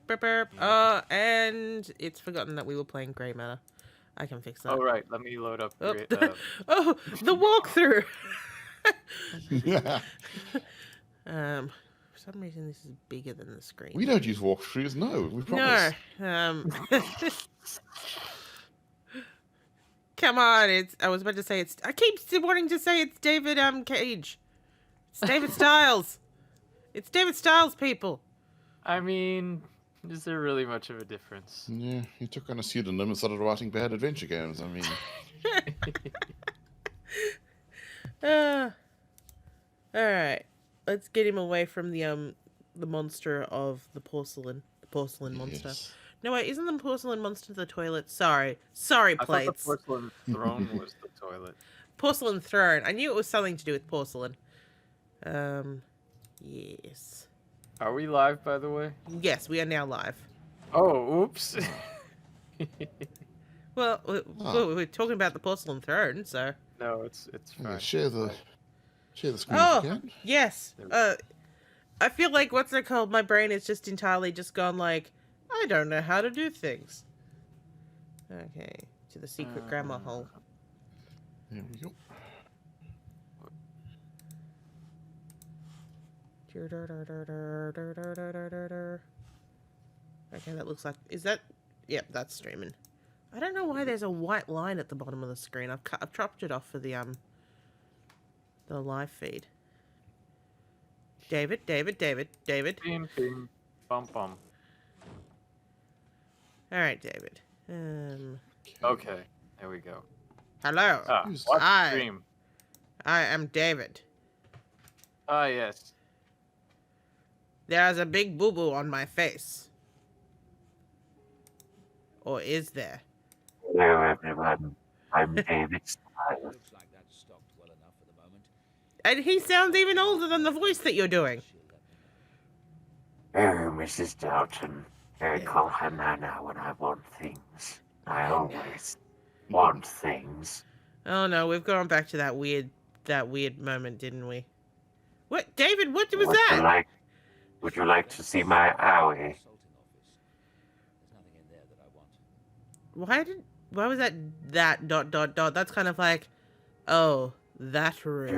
burp, burp. And it's forgotten that we were playing Grey Matter. I can fix that. Oh right, let me load up. Oh, oh, the walkthrough. For some reason this is bigger than the screen. We don't use walkthroughs, no. We promise. No. Come on, I was about to say I keep wanting to say it's David Cage. It's David Styles. It's David Styles, people. I mean, is there really much of a difference? Yeah, he took on a pseudonym and started writing bad adventure games. I mean, all right, let's get him away from the monster of the porcelain monster. yes. No, wait, isn't the porcelain monster the toilet? Sorry, I plates. thought the porcelain throne was the toilet. Porcelain throne. I knew it was something to do with porcelain. Yes. Are we live, by the way? Yes, we are now live. Oh, oops. Well, we're talking about the porcelain throne, so. No, it's fine. Okay, share the screen Oh, if you can. yes. I feel like what's it called? My brain is just entirely just gone like, I don't know how to do things. Okay, to the secret grandma hole. There we go. Okay, that looks like... Is that... Yep, that's streaming. I don't know why there's a white line at the bottom of the screen. I've chopped it off for the live feed. David. Ping, ping, bum, bum. All right, David. Okay, there we go. Hello. Watch Hi. the stream. I am David. Yes. There's a big boo-boo on my face. Or is there? Hello, everyone. I'm David Styles. Looks like that's stocked well enough for the moment. And he sounds even older than the voice that you're doing. Oh, Mrs. Dalton. I call her Nana when I want things. I always want things. Oh no, we've gone back to that weird moment, didn't we? What, David? What was that? Would you like to see my owie? Why was that dot dot dot? That's kind of like, oh, that room.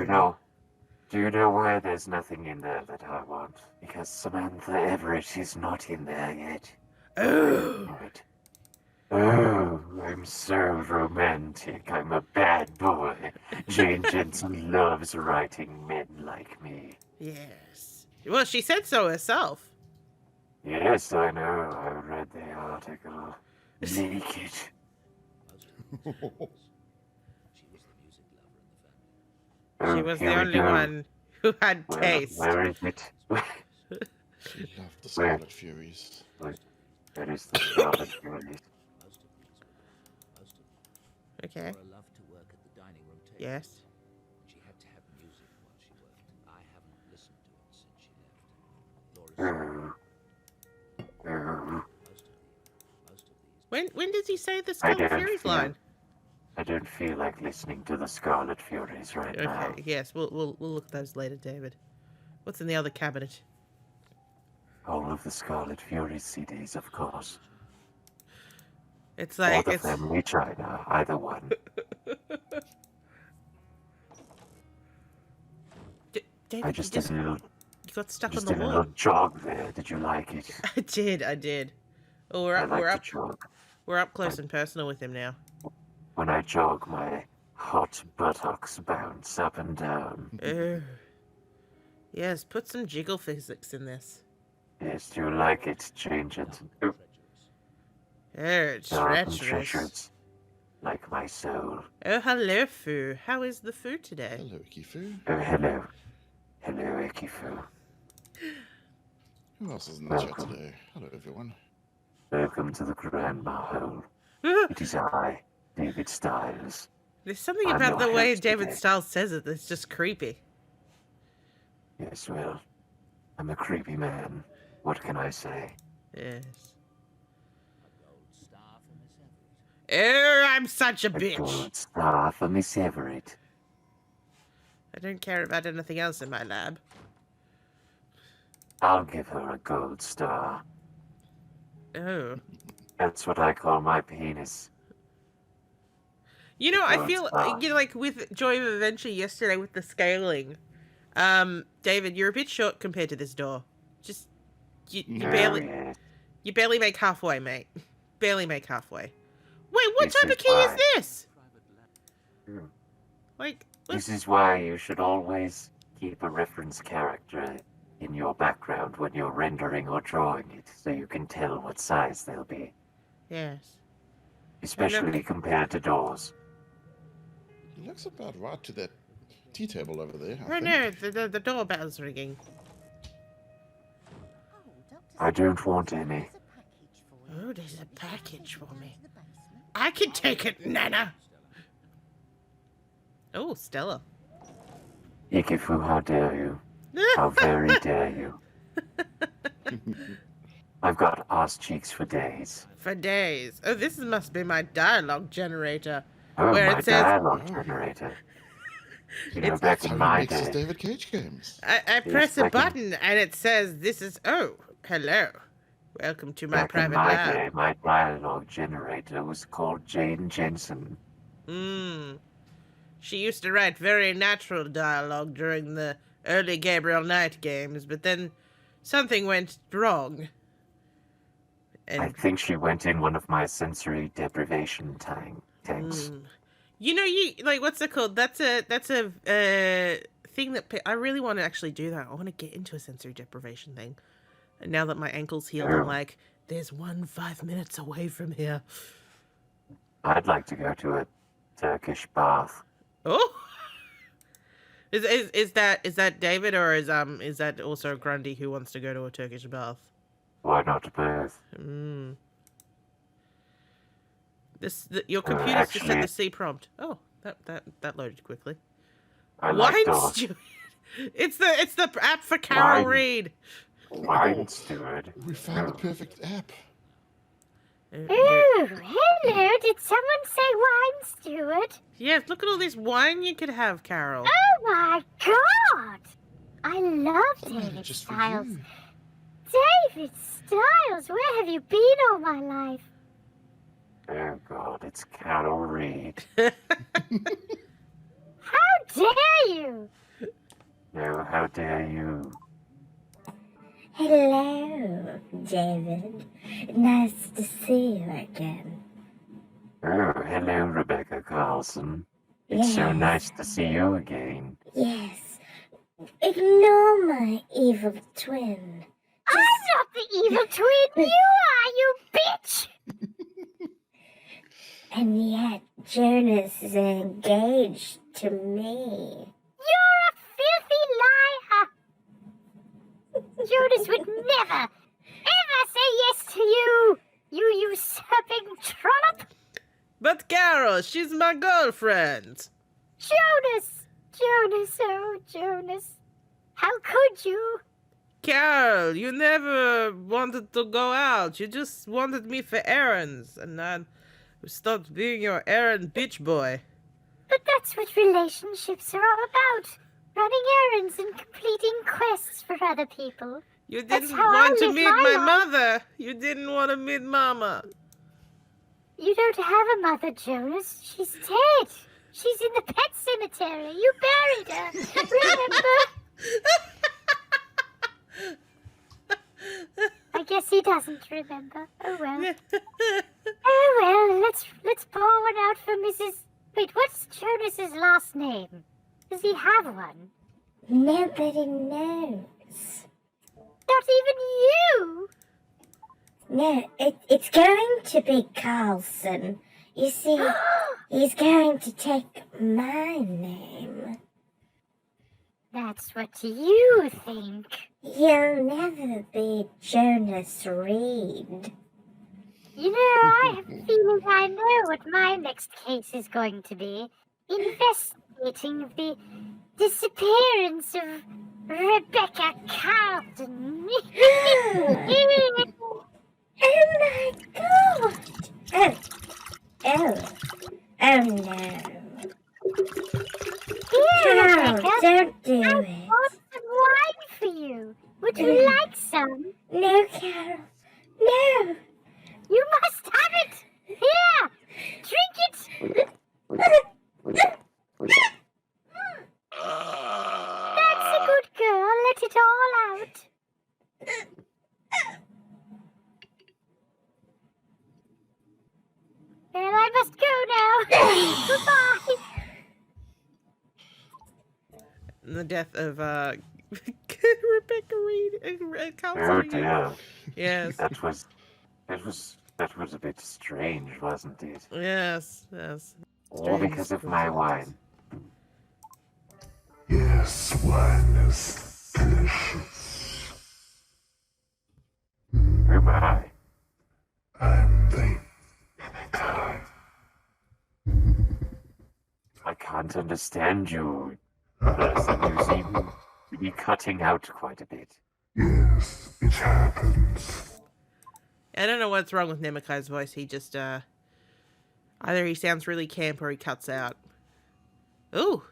Do you know why there's nothing in there that I want? Because Samantha Everett is not in there yet. Oh. Oh, I'm so romantic. I'm a bad boy. Jane Jensen loves writing men like me. Yes. Well, she said so herself. Yes, I know. I read the article. Naked. She was the only one who had taste. Where is it? She loved the Scarlet Furies. Where is the Scarlet Furies? Okay. Yes. She had to have music while she worked. I haven't listened to it since she left. Laura's When did he say the Scarlet Furies line? I don't feel like listening to the Scarlet Furies right now. Okay, yes, we'll look at those later, David. What's in the other cabinet? All of the Scarlet Furies CDs, of course. It's like or the Family China, either one. David, I just did a little. You got stuck on Just the did a wall. little jog there. Did you like it? I did. Oh, we're up close and personal with him now. When I jog, my hot buttocks bounce up and down. Yes, put some jiggle physics in this. Yes, do you like it, change it? Oh, treacherous. Treasures, like my soul. Oh, hello, Fu. How is the food today? Hello, Ikifu. Oh, hello. Hello, Ikifu. Who else is in the chat today? Hello, everyone. Welcome to the Grandma Hole. It is I, David Styles. There's something about the way David Styles says it that's just creepy. Yes, well, I'm a creepy man. What can I say? Yes. Oh, I'm such a bitch. Gold star for Miss Everett. I don't care about anything else in my lab. I'll give her a gold star. Oh. That's what I call my penis. You know, I Oh, feel it's fine. like with Joy of Adventure yesterday with the scaling. David, you're a bit short compared to this door. Just you Yeah. barely Yes, you barely make halfway, mate. Barely make halfway. Wait, what This type is of key is why. this? Hmm. Like, This is why you should always keep a reference character in your background when you're rendering or drawing it, so you can tell what size they'll be, yes. especially compared to doors. It looks about right to that tea table over there. I Oh think. no, the doorbell's ringing. I don't want any. Oh, there's a package for me. I can take it, Nana. Oh, Stella. Ikifu, how dare you? How very dare you? I've got ass cheeks for days. For days. Oh, this must be my dialogue generator. Oh, Where my it says- dialogue Oh. generator. You It's- know, back That's how in he my makes his day, David Cage games. I press a back in- button and it says, "This is hello, welcome to my back in private my lab." day, my dialogue generator was called Jane Jensen. She used to write very natural dialogue during the early Gabriel Knight games, but then something went wrong. I And think she went in one of my sensory deprivation tanks. you know, what's it called? That's a thing that I really want to actually do that. I want to get into a sensory deprivation thing. And now that my ankle's healed, I'm Oh. like, there's 5 minutes away from here. I'd like to go to a Turkish bath. Oh, is that David, or is that also Grundy who wants to go to a Turkish bath? Why not both? Your computer's just at actually- the C prompt. Oh, that loaded quickly. I like Wine dogs. Steward. It's the app for Carol Wine. Reed. Wine steward. We found the perfect app. Oh, hello. Did someone say wine steward? Yes, look at all this wine you could have, Carol. Oh my god! I love I made it David just for Styles. you. David Styles, where have you been all my life? Oh god, it's Carol Reed. How dare you? No, how dare you? Hello, David. Nice to see you again. Oh, hello, Rebecca Carlson. It's so Yes. nice to see you again. Yes. Ignore my evil twin. I'm not the evil twin. You are, you bitch! And yet, Jonas is engaged to me. You're a filthy liar! Jonas would never, ever say yes to you, you usurping trollop! But Carol, she's my girlfriend. Jonas! Jonas, oh Jonas. How could you? Carol, you never wanted to go out. You just wanted me for errands, and I stopped being your errand bitch boy. But that's what relationships are all about. Running errands and completing quests for other people. You That's didn't how I want to live meet my my life. mother. You didn't want to meet Mama. You don't have a mother, Jonas. She's dead. She's in the pet cemetery. You buried her. Remember? I guess he doesn't remember. Oh well. Oh well. Let's pour one out for Mrs. Wait, what's Jonas's last name? Does he have one? Nobody knows. Not even you. No, it's going to be Carlson. You see, he's going to take my name. That's what you think. He'll never be Jonas Reed. You know, I have a feeling I know what my next case is going to be. Investigating the disappearance of Rebecca Carlton. Oh my god! Oh no. Here, Carol, Rebecca. don't do I it. bought some wine for you. Would you like some? No, Carol. No! the death of Rebecca Reed. Oh Counseling. dear. Yes. That was a bit strange, wasn't it? Yes. Yes. All because of my wine. Yes, wine is delicious. Who am I? I'm the Mimic. I can't understand you. Person. You seem to be cutting out quite a bit. Yes, it happens. I don't know what's wrong with Nemekai's voice. He just, either he sounds really camp or he cuts out. Ooh!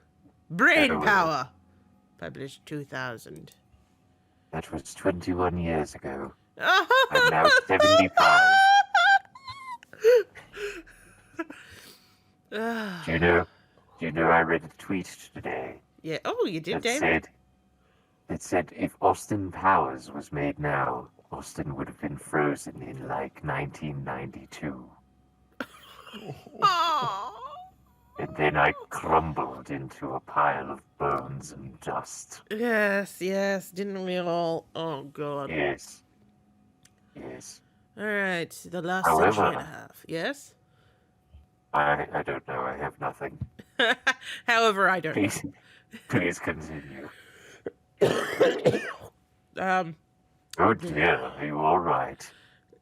Brain Hello. Power! Published 2000. That was 21 years ago. I'm I'm now 75. Do you know I read a tweet today Yeah. Oh, you did, that David? said if Austin Powers was made now, Austin would have been frozen in like 1992. Oh. And then I crumbled into a pile of bones and dust. Yes, yes. Didn't we all? Oh, God. Yes. Yes. All right. The last However- century and a half. Yes? I don't know. I have nothing. However, I don't know. Please continue. Oh dear, are you alright?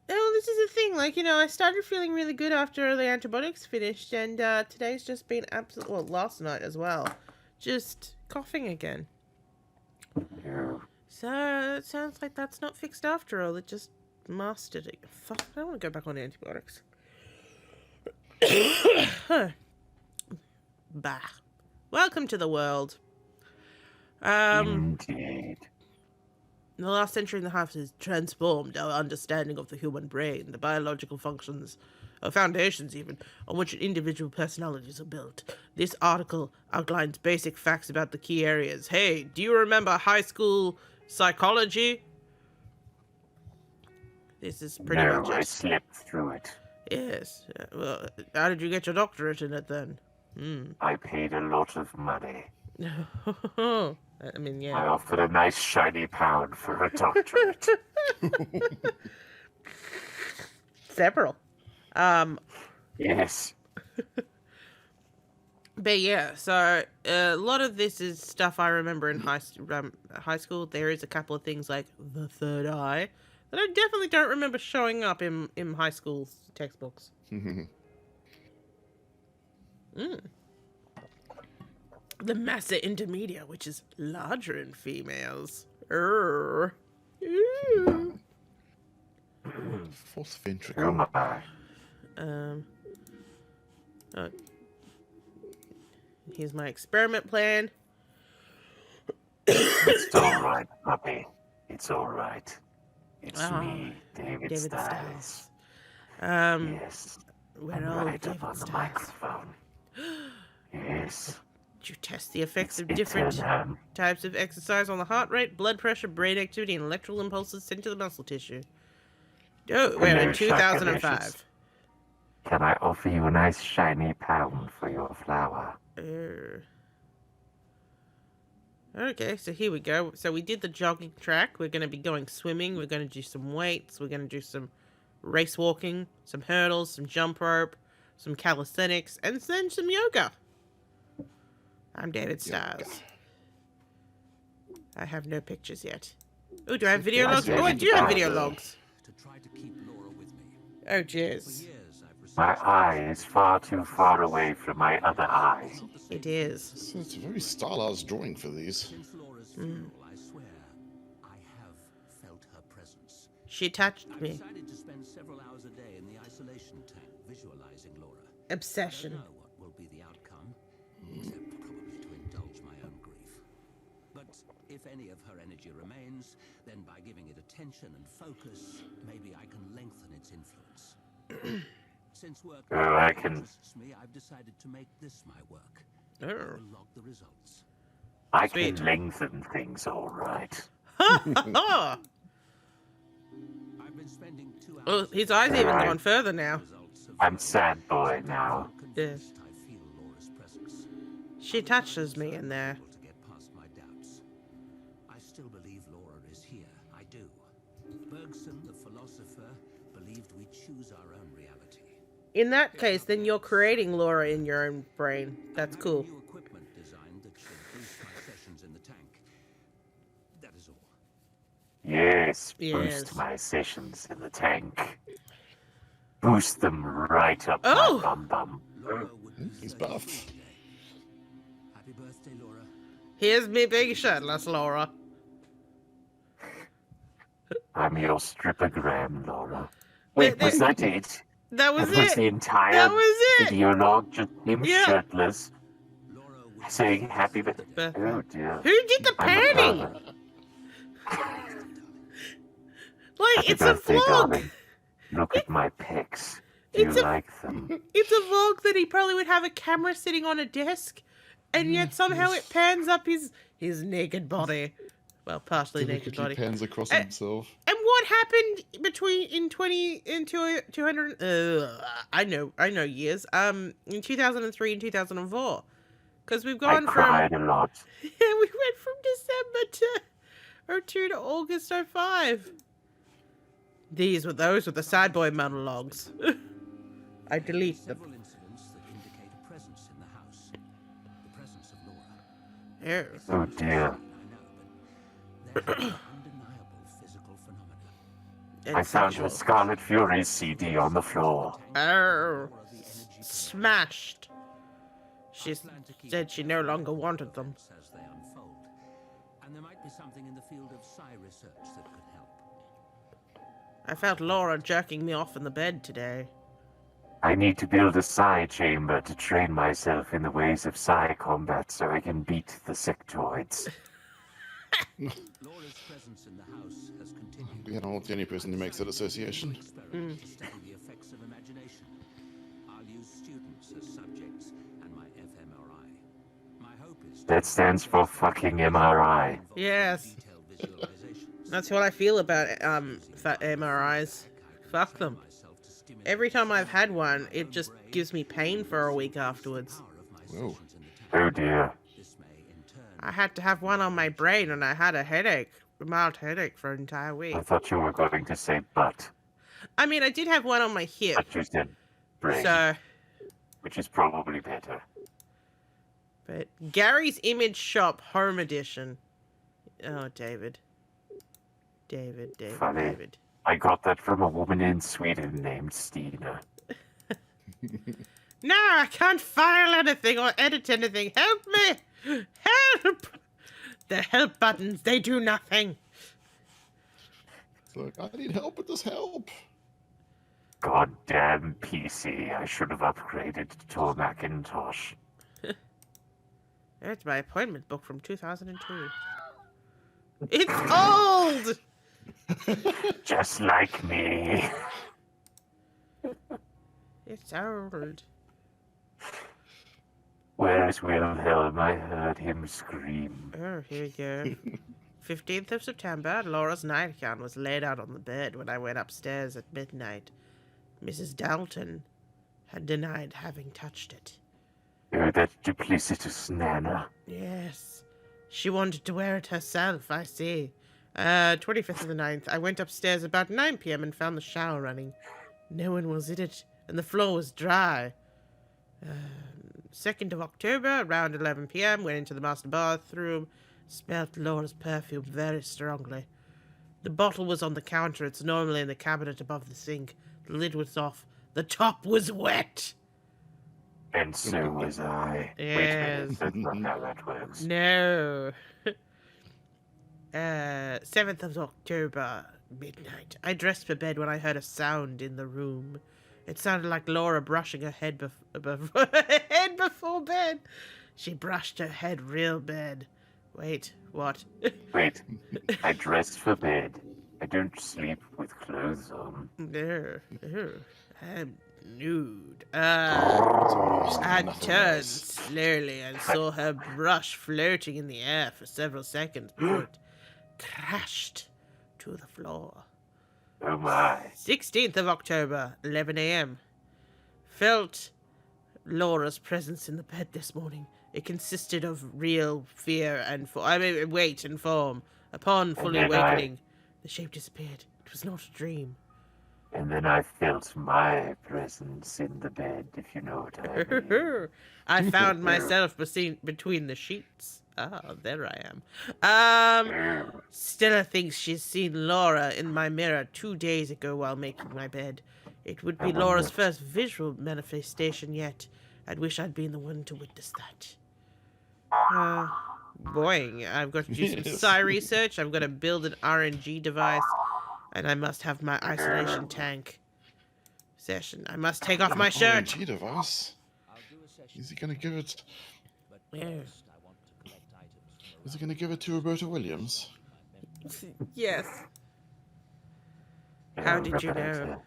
Oh, this is the thing. Like, I started feeling really good after the antibiotics finished, and today's just been absolute. Well, last night as well, just coughing again. You. So it sounds like that's not fixed after all. It just mastered it. Fuck, I don't want to go back on antibiotics. Bah. Welcome to the world. Indeed. The last century and a half has transformed our understanding of the human brain, the biological functions, or foundations even, on which individual personalities are built. This article outlines basic facts about the key areas. Hey, do you remember high school psychology? This is pretty No, much I it. slept through it. Yes. Well, how did you get your doctorate in it then? I paid a lot of money. I mean, I yeah. offered a nice shiny pound for a doctorate. Several. Yes. But yeah, so a lot of this is stuff I remember in high school. There is a couple of things like the third eye that I definitely don't remember showing up in high school textbooks. The massa intermedia, which is larger in females. Ooh. Fourth Oh ventricle. my. Oh. Here's my experiment plan. It's alright, puppy. It's alright. It's Ah, me, David David Styles. Styles. Yes. Where I'm are right David up on the Styles? microphone. Yes. Did you test the effects of It's different an, types of exercise on the heart rate, blood pressure, brain activity, and electrical impulses sent to the muscle tissue? Oh, we're in Hello, 2005. Sharkalicious. Can I offer you a nice shiny pound for your flower? Okay, so here we go. So we did the jogging track. We're going to be going swimming. We're going to do some weights. We're going to do some race walking, some hurdles, some jump rope, some calisthenics, and then some yoga. I'm David Styles. I have no pictures yet. Oh, do I have video Yes, logs? Oh, I David do have video Styles. logs. To try to keep Laura with me. Oh, For jeez. years, I've received My eye is far too far away from my other eye. It is. So it's a very stylized drawing for these. Since Laura's funeral, I swear, I have felt her presence. She touched I've me. decided to spend several hours a day in the isolation tank visualizing Laura. I Obsession. don't know what will be the outcome, except probably to indulge my own grief. But if any of her energy remains, then by giving it attention and focus, maybe I can lengthen its influence. Since work Oh, I can- interests me, I've decided to make this my work. I Oh. will log the results. I Sweet. can lengthen things all right. Ha! I've been spending 2 hours. Oh, his eyes even Alright. gone further now. Results of I'm sad boy now. convinced I feel Laura's presence. She touches me in there. Able to get past my doubt. In that case, then you're creating Laura in your own brain. That's cool. New equipment designed that should boost my sessions in the tank. That is all. Yes, Yes. boost my sessions in the tank. Boost them right up Oh! my bum bum. Laura would be He's 33 buff. today. Happy birthday, Laura. Here's me being shirtless, Laura. I'm your strippogram, Laura. Wait, was that it? That was That was it. the entire That was it. video log, just him Yeah. shirtless, Laura would saying happy birthday. Birthday. Oh dear. Who did the I'm a panning? pervert. Like, Happy it's a birthday, vlog. darling. Look at my pics. Do you It's a- like them? It's a vlog that he probably would have a camera sitting on a desk, and yet somehow it pans up his naked body. Well, partially naked body. Deliberately pans across Uh, himself. And what happened in 200 I know years. In 2003 and 2004. Because we've I gone from cried a lot. we went from December to 02 to August 05. Those were the sad boy monologues. I delete them. several incidents that indicate a presence in the house. The presence of Laura. Oh. Oh dear. I know, but there are undeniable physical phenomena. And I found sexual. her Scarlet Fury CD on the floor. Oh, smashed. She said she no longer wanted them. As they unfold. And there might be something in the field of psi research that could help. I felt Laura jerking me off in the bed today. I need to build a psi chamber to train myself in the ways of psi combat so I can beat the sectoids. Laura's presence in the house has continued. Yeah, I'm not the only person who makes that association. Experiment to study the effects of imagination. I'll use students as subjects and my fMRI. My hope is to That stands for fucking MRI. Yes. detailed visualizations. That's what I feel about MRIs. Fuck them. Myself to stimulate Every time I've had one, it just gives me pain for a week afterwards. power of my Whoa. sessions in the tank. Oh dear. This may in turn I had to have one on my brain, and I had a headache, a mild headache for an entire week. I thought you were going to say butt, I mean, I did have one on my hip, but you said brain, so. which is probably better. But Gary's Image Shop Home Edition. Oh, David. David. Funny. David. I got that from a woman in Sweden named Stina. No, I can't file anything or edit anything. Help me! Help! The help buttons, they do nothing. It's like, I need help with this help. Goddamn PC, I should have upgraded to a Macintosh. It's my appointment book from 2002. It's old! Just like me. It's old. Where's Wilhelm? I heard him scream. Oh, here you go. 15th of September, Laura's nightgown was laid out on the bed when I went upstairs at midnight. Mrs. Dalton had denied having touched it. Oh, that duplicitous Nana. Yes. She wanted to wear it herself, I see. 25th of the 9th, I went upstairs about 9 p.m. and found the shower running. No one was in it, and the floor was dry. 2nd of October, around 11 p.m., went into the master bathroom, smelled Laura's perfume very strongly. The bottle was on the counter. It's normally in the cabinet above the sink. The lid was off. The top was wet. And so was I. Wait a minute, Yes. that's not how that works. No. 7th of October, midnight. I dressed for bed when I heard a sound in the room. It sounded like Laura brushing her head head before bed. She brushed her head real bad. Wait, what? Wait, I dressed for bed. I don't sleep with clothes on. No. I'm nude. I turned slowly and saw her brush floating in the air for several seconds before it crashed to the floor. Oh my. 16th of October, 11 a.m. Felt Laura's presence in the bed this morning. It consisted of real fear and weight and form. Upon fully then I- awakening, the shape disappeared. It was not a dream. And then I felt my presence in the bed, if you know what I mean. I found myself between the sheets. Ah, there I am. Stella thinks she's seen Laura in my mirror 2 days ago while making my bed. It would be Laura's first visual manifestation yet. I'd wish I'd been the one to witness that. Boing. I've got to do some Yes. psi research. I've got to build an RNG device. And I must have my isolation tank session. I must take off my shirt. RNG device. I'll do a session, Is he gonna give it? but Yeah. first I want to collect items from Is he gonna give it to Roberta Williams? Yes. How did you know? Roberta,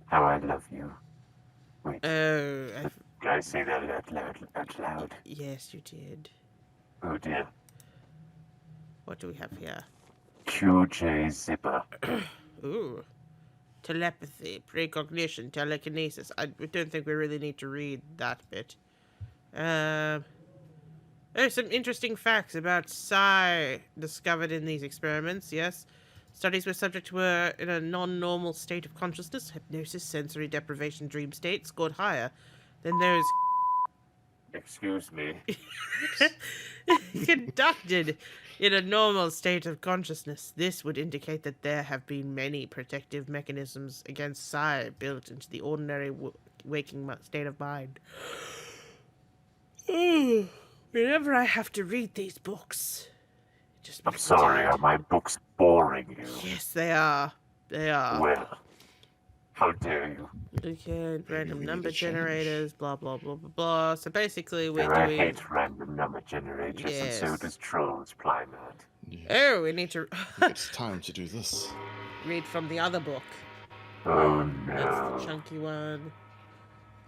how I love you. Wait, Oh, did I say that out loud? yes, you did. Oh dear. What do we have here? QJ Zipper. Ooh. Telepathy, precognition, telekinesis. I don't think we really need to read that bit. There's some interesting facts about psi discovered in these experiments, yes. Studies where subjects were in a non-normal state of consciousness, hypnosis, sensory deprivation, dream state, scored higher than those Excuse me. conducted in a normal state of consciousness. This would indicate that there have been many protective mechanisms against psi built into the ordinary waking state of mind. Whenever I have to read these books, it just I'm makes me sorry, tired. are my books boring you? Yes, they are. They are. Well, how dare you? Okay, random need number to change. generators, blah, blah, blah, blah, blah. So basically, we're I doing... hate random number generators, and so Yes. does Trolls Plymouth. Yeah. Oh, we need to I think it's time to do this. read from the other book. Oh That's no. the chunky one.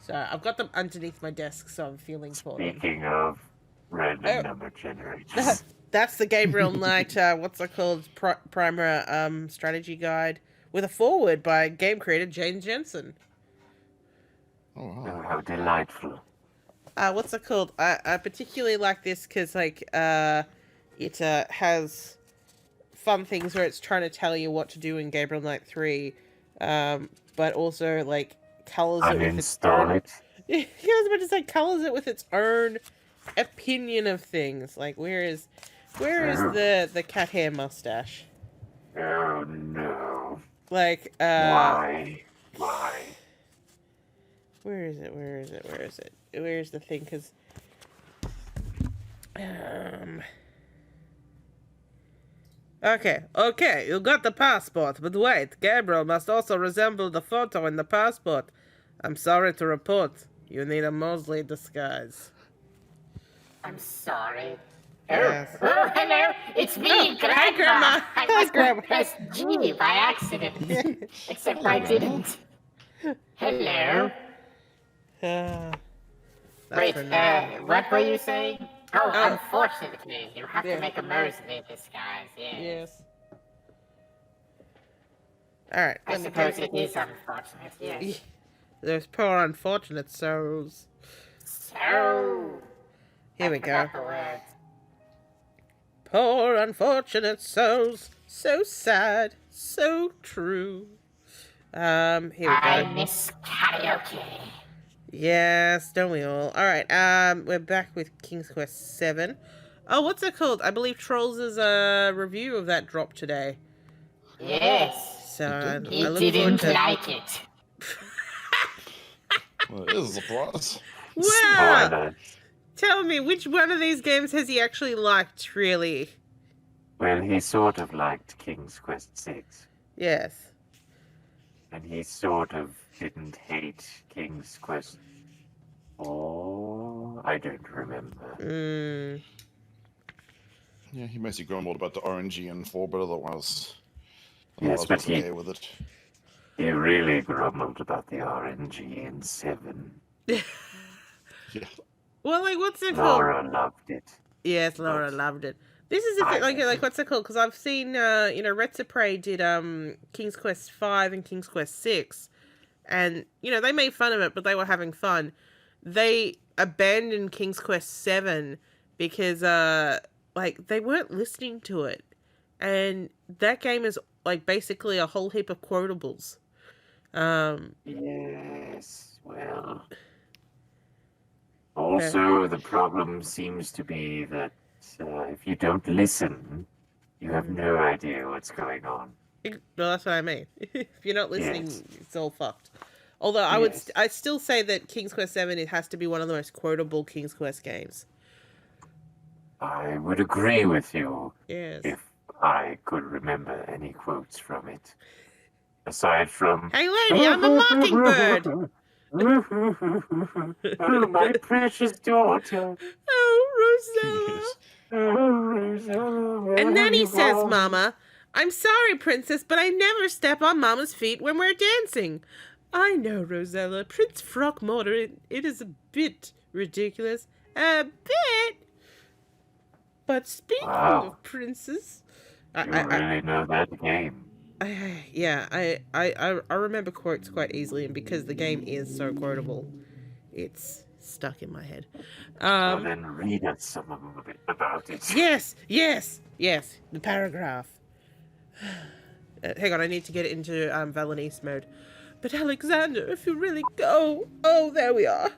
So I've got them underneath my desk, so I'm feeling for them. Speaking of random Oh. number generators. That's the Gabriel Knight, what's it called, primer strategy guide with a foreword by game creator James Jensen. Oh Oh, wow. how delightful. What's it called? I particularly like this because, like, it has fun things where it's trying to tell you what to do in Gabriel Knight 3, but also, like, colors it with its own... Uninstall it. Yeah, I was about to say colors it with its own opinion of things. Like, where is the cat hair mustache? Oh no. Like, Why? where is it? Where's the thing? Because, okay, you got the passport, but wait, Gabriel must also resemble the photo in the passport. I'm sorry to report, you need a Mosley disguise. I'm sorry. Yes. Oh, hello. It's me, Grandma. Hi, Grandma. I Hi, must Grandma. have pressed G by accident. Except I didn't. Hello. That's Wait, for now. what were you saying? Oh, Oh. unfortunately, you have Yeah. to make a Mosley disguise, yes. Yes. Alright, I let me suppose go. it is unfortunate, yes. Those poor unfortunate souls. So... Here we I go. forgot the words. Poor unfortunate souls. So sad. So true. Here we I go. miss karaoke. Yes, don't we all? Alright, we're back with King's Quest 7. Oh, what's it called? I believe Trolls' review of that dropped today. Yes. So I did? He look didn't forward to... like it. Well, it is a surprise. Wow! Spoilers. Tell me, which one of these games has he actually liked, really? Well, he sort of liked King's Quest 6. Yes. And he sort of didn't hate King's Quest 4. I don't remember. Yeah, he mostly grumbled about the RNG in 4, but otherwise Yes, but was he- okay with it. He really grumbled about the RNG in 7. Yeah. Well, like, what's it called? Laura loved it. Yes, Laura loved it. This is the thing, like what's it called? Because I've seen, Retsuprey did King's Quest 5 and King's Quest 6, and they made fun of it, but they were having fun. They abandoned King's Quest 7 because they weren't listening to it, and that game is like basically a whole heap of quotables. Yes, well. Also, the problem seems to be that if you don't listen, you have no idea what's going on. Well, that's what I mean. If you're not listening, Yes. it's all fucked. Although Yes. I still say that King's Quest VII, it has to be one of the most quotable King's Quest games. I would agree with you Yes. if I could remember any quotes from it. Aside from... Hey lady, I'm a mockingbird! Oh, my precious daughter. Oh, Rosella! Yes. Oh, Rosella, where And then have he you says, gone? Mama, I'm sorry, Princess, but I never step on Mama's feet when we're dancing. I know, Rosella. Prince Throckmorton, it is a bit ridiculous. A bit? But speaking Wow. of princes... You really know that game. I remember quotes quite easily, and because the game is so quotable, it's stuck in my head. Well, then read us some of it about it. Yes, the paragraph. Hang on, I need to get it into Valenice mode. But Alexander, if you really go... Oh, there we are.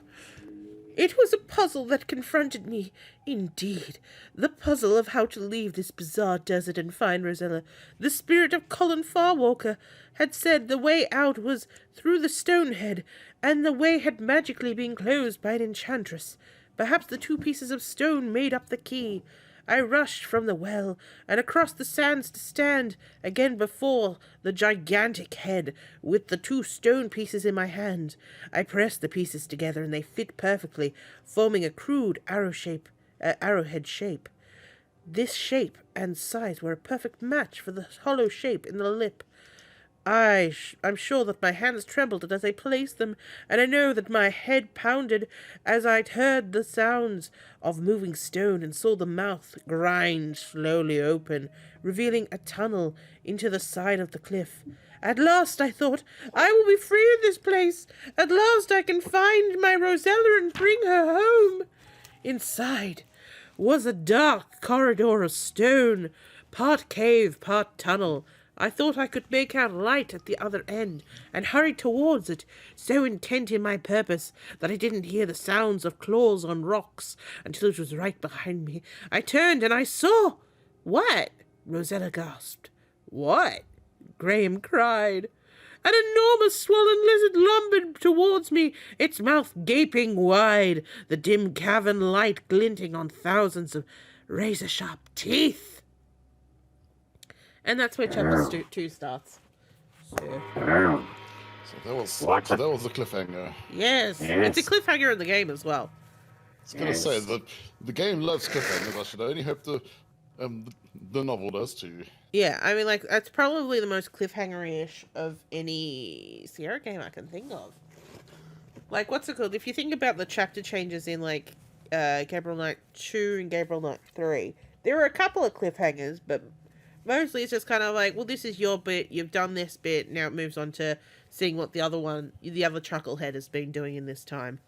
It was a puzzle that confronted me, indeed. The puzzle of how to leave this bizarre desert and find Rosella. The spirit of Colin Farwalker had said the way out was through the stone head, and the way had magically been closed by an enchantress. Perhaps the 2 pieces of stone made up the key. I rushed from the well and across the sands to stand again before the gigantic head with the 2 stone pieces in my hand. I pressed the pieces together and they fit perfectly, forming a crude arrowhead shape. This shape and size were a perfect match for the hollow shape in the lip. I'm sure that my hands trembled as I placed them, and I know that my head pounded as I heard the sounds of moving stone and saw the mouth grind slowly open, revealing a tunnel into the side of the cliff. At last, I thought, I will be free of this place. At last I can find my Rosella and bring her home. Inside was a dark corridor of stone, part cave, part tunnel. I thought I could make out light at the other end, and hurried towards it, so intent in my purpose that I didn't hear the sounds of claws on rocks until it was right behind me. I turned and I saw... What? Rosella gasped. What? Graham cried. An enormous swollen lizard lumbered towards me, its mouth gaping wide, the dim cavern light glinting on thousands of razor-sharp teeth. And that's where chapter 2 starts. So, Oh, So that was What? so that was the cliffhanger. yes, Yes. it's a cliffhanger in the game as well. I was gonna say the game loves cliffhangers. I should only hope the novel does too. Yeah, I mean, like, that's probably the most cliffhanger-ish of any Sierra game I can think of. Like, what's it called? If you think about the chapter changes in, like, Gabriel Knight 2 and Gabriel Knight 3, there are a couple of cliffhangers, but mostly it's just kind of like, well, this is your bit, you've done this bit, now it moves on to seeing what the other chucklehead has been doing in this time.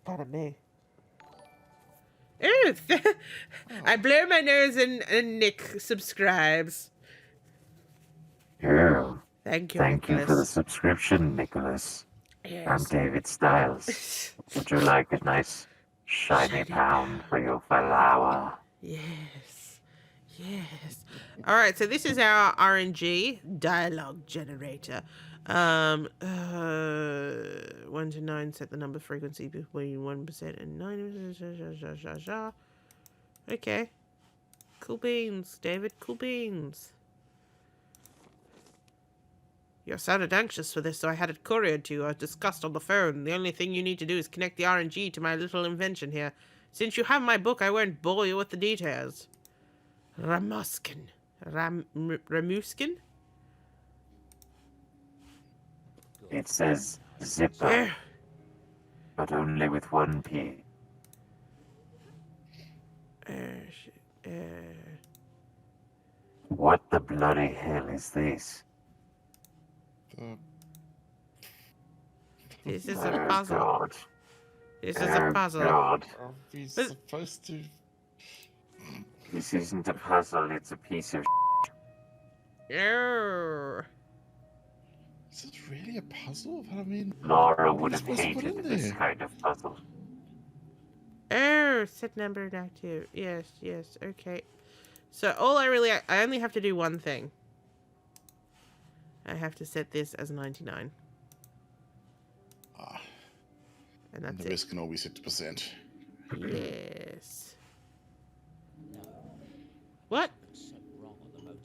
Pardon me. Ooh, I blow my nose and Nick subscribes. oh. Thank you, Thank you Nicholas. for the subscription, Nicholas. I'm Yes. David Styles. Would you like a nice shiny pound for your flower? Yes. Yes. All right, so this is our RNG dialogue generator. 1 to 9, set the number frequency between 1% and 9. Okay. Cool beans, David. Cool beans. You sounded anxious for this, so I had it couriered to you. I discussed on the phone. The only thing you need to do is connect the RNG to my little invention here. Since you have my book, I won't bore you with the details. Ramuskin. Ramuskin? It says zipper, Where? but only with 1 P. What the bloody hell is this? This is Oh, a puzzle. God. This is a Oh, puzzle. God. Are we But- supposed to? This isn't a puzzle, it's a piece of Err. Is it really a puzzle? I mean, Laura what would are you have supposed to put in hated this there? kind of puzzle. Err. Set number inactive. Yes, yes, okay. So all I only have to do one thing. I have to set this as 99. Ah, And and that's the it. rest can all be set to percent. Yes. No. What? Something's set wrong on the motor.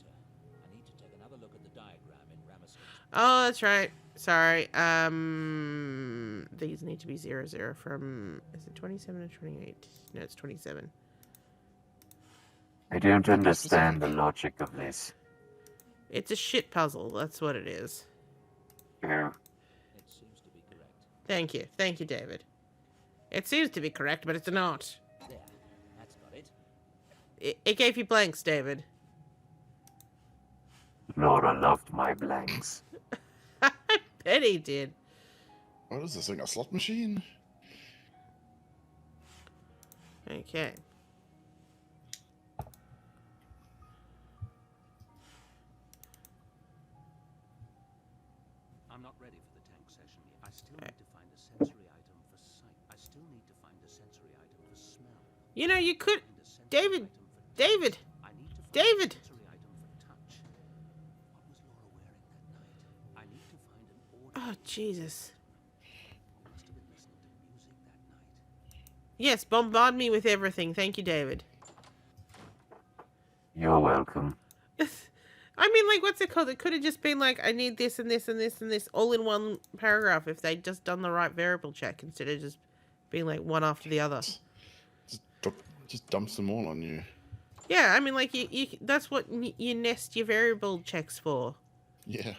I need to take another look at the diagram in Ramesses. Oh, that's right. Sorry. These need to be 00 from, is it 27 or 28? No, it's 27. I don't Be understand the specific. logic of this. It's a shit puzzle. That's what it is. Oh, It seems to be correct. Thank you. Thank you, David. It seems to be correct, but it's not. There. That's got it. It gave you blanks, David. Laura loved my blanks. I bet he did. What is this thing? A slot machine? Okay. I'm not ready for the tank session yet. I still need to find a sensory item for sight. I still need to find a sensory item for smell. You know, you could... Find a sensory David! item for taste. David! I need to find David! a sensory item for touch. What was Laura wearing that night? I need to find an audio. Oh, Jesus. I must have been listening to music that night. Yes, bombard me with everything. Thank you, David. You're welcome. I mean, like, what's it called? It could have just been like, I need this and this and this and this all in one paragraph if they'd just done the right variable check instead of just being like one after the other. Just dumps them all on you. Yeah, I mean, like, you that's what you nest your variable checks for. Yeah.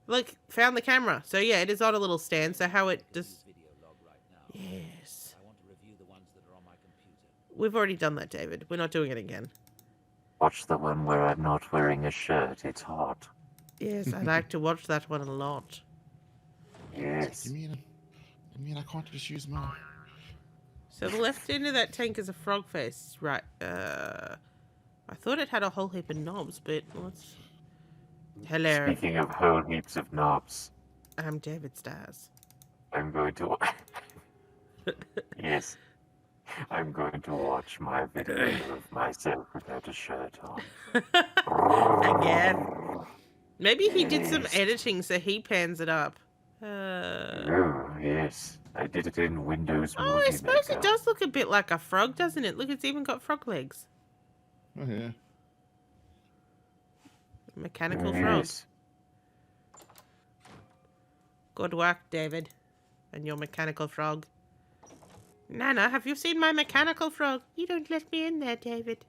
Like, found the camera. So, yeah, it is on a little stand. So, how it just... Video log right now. Yes. I want to review the ones that are on my computer. We've already done that, David. We're not doing it again. Watch the one where I'm not wearing a shirt. It's hot. Yes, I'd like to watch that one a lot. Yes. You mean I can't just use mine? So the left end of that tank is a frog face, right? I thought it had a whole heap of knobs, but let's... Hello, Speaking of whole heaps of knobs, I'm David Stars. I'm going to... Yes. I'm going to watch my video of myself without a shirt on. Again. Maybe he did some Yes. editing so he pans it up. Oh, yes. I did it in Windows Oh, Movie I suppose Maker. it does look a bit like a frog, doesn't it? Look, it's even got frog legs. Oh, yeah. Mechanical frog. Yes. Good work, David. And your mechanical frog. Nana, have you seen my mechanical frog? You don't let me in there, David.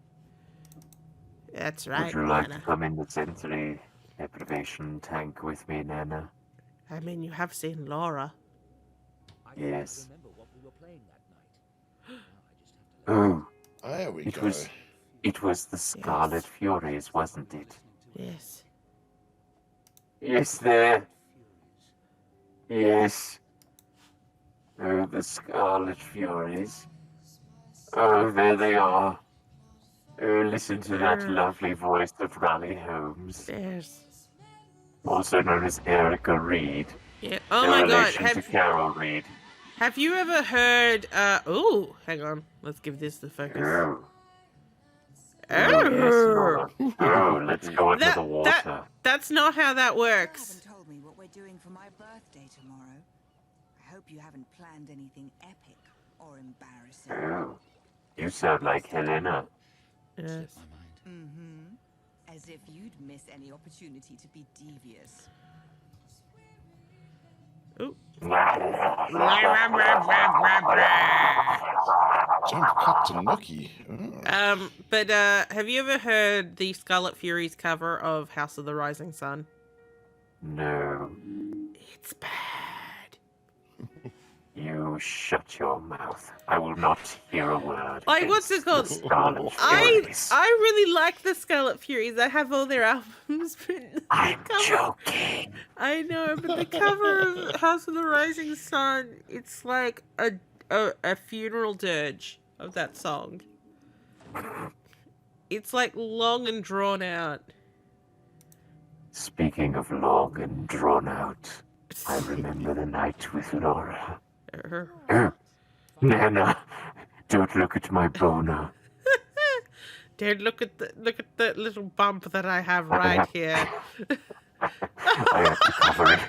That's right, Would you like Nana. to come in the sensory deprivation tank with me, Nana? I mean, you have seen Laura. I Yes. remember what we were playing that night. Now I just have to Oh, There we it go. was the Scarlet Furies, wasn't it? Yes. Yes, there. Yes. Oh, the Scarlet Furies. Oh, there they are. Oh, listen to that lovely voice of Raleigh Holmes, There's... also known as Erica Reed. Yeah. Oh in my god, relation to Carol Reed. have you ever heard, ooh, hang on. Let's give this the focus. Oh. Oh, yes, Laura. Oh, let's go into the water. That's not how that You works. haven't told me what we're doing for my birthday tomorrow. I hope you haven't planned anything epic or embarrassing. Oh, you sound like Helena. Yes. Mm-hmm. As if you'd miss any opportunity to be devious. Ooh. Jump cut to Nookie. Oh. But have you ever heard the Scarlet Furies cover of House of the Rising Sun? No, It's bad. you shut your mouth. I will not hear a word. Like, what's it called? against the Scarlet I Furies. really like the Scarlet Furies. I have all their albums. But the I'm cover- joking. I know, but the cover of House of the Rising Sun, it's like a funeral dirge of that song. It's like long and drawn out. Speaking of long and drawn out, I remember the night with Laura. Nana, don't look at my boner. Dude, look at the little bump that I have right here. I have to cover it.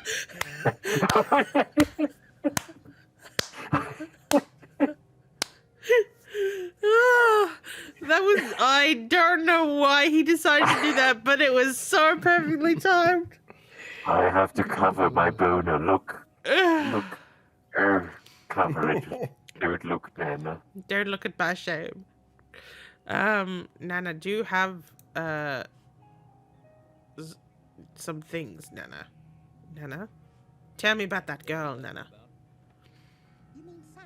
That was, I don't know why he decided to do that, but it was so perfectly timed. I have to cover my boner. Look. Cover it. Don't look, Nana. Don't look at my shame. Nana, do you have some things, Nana? Nana? Tell me about that girl, Nana. You mean Sam?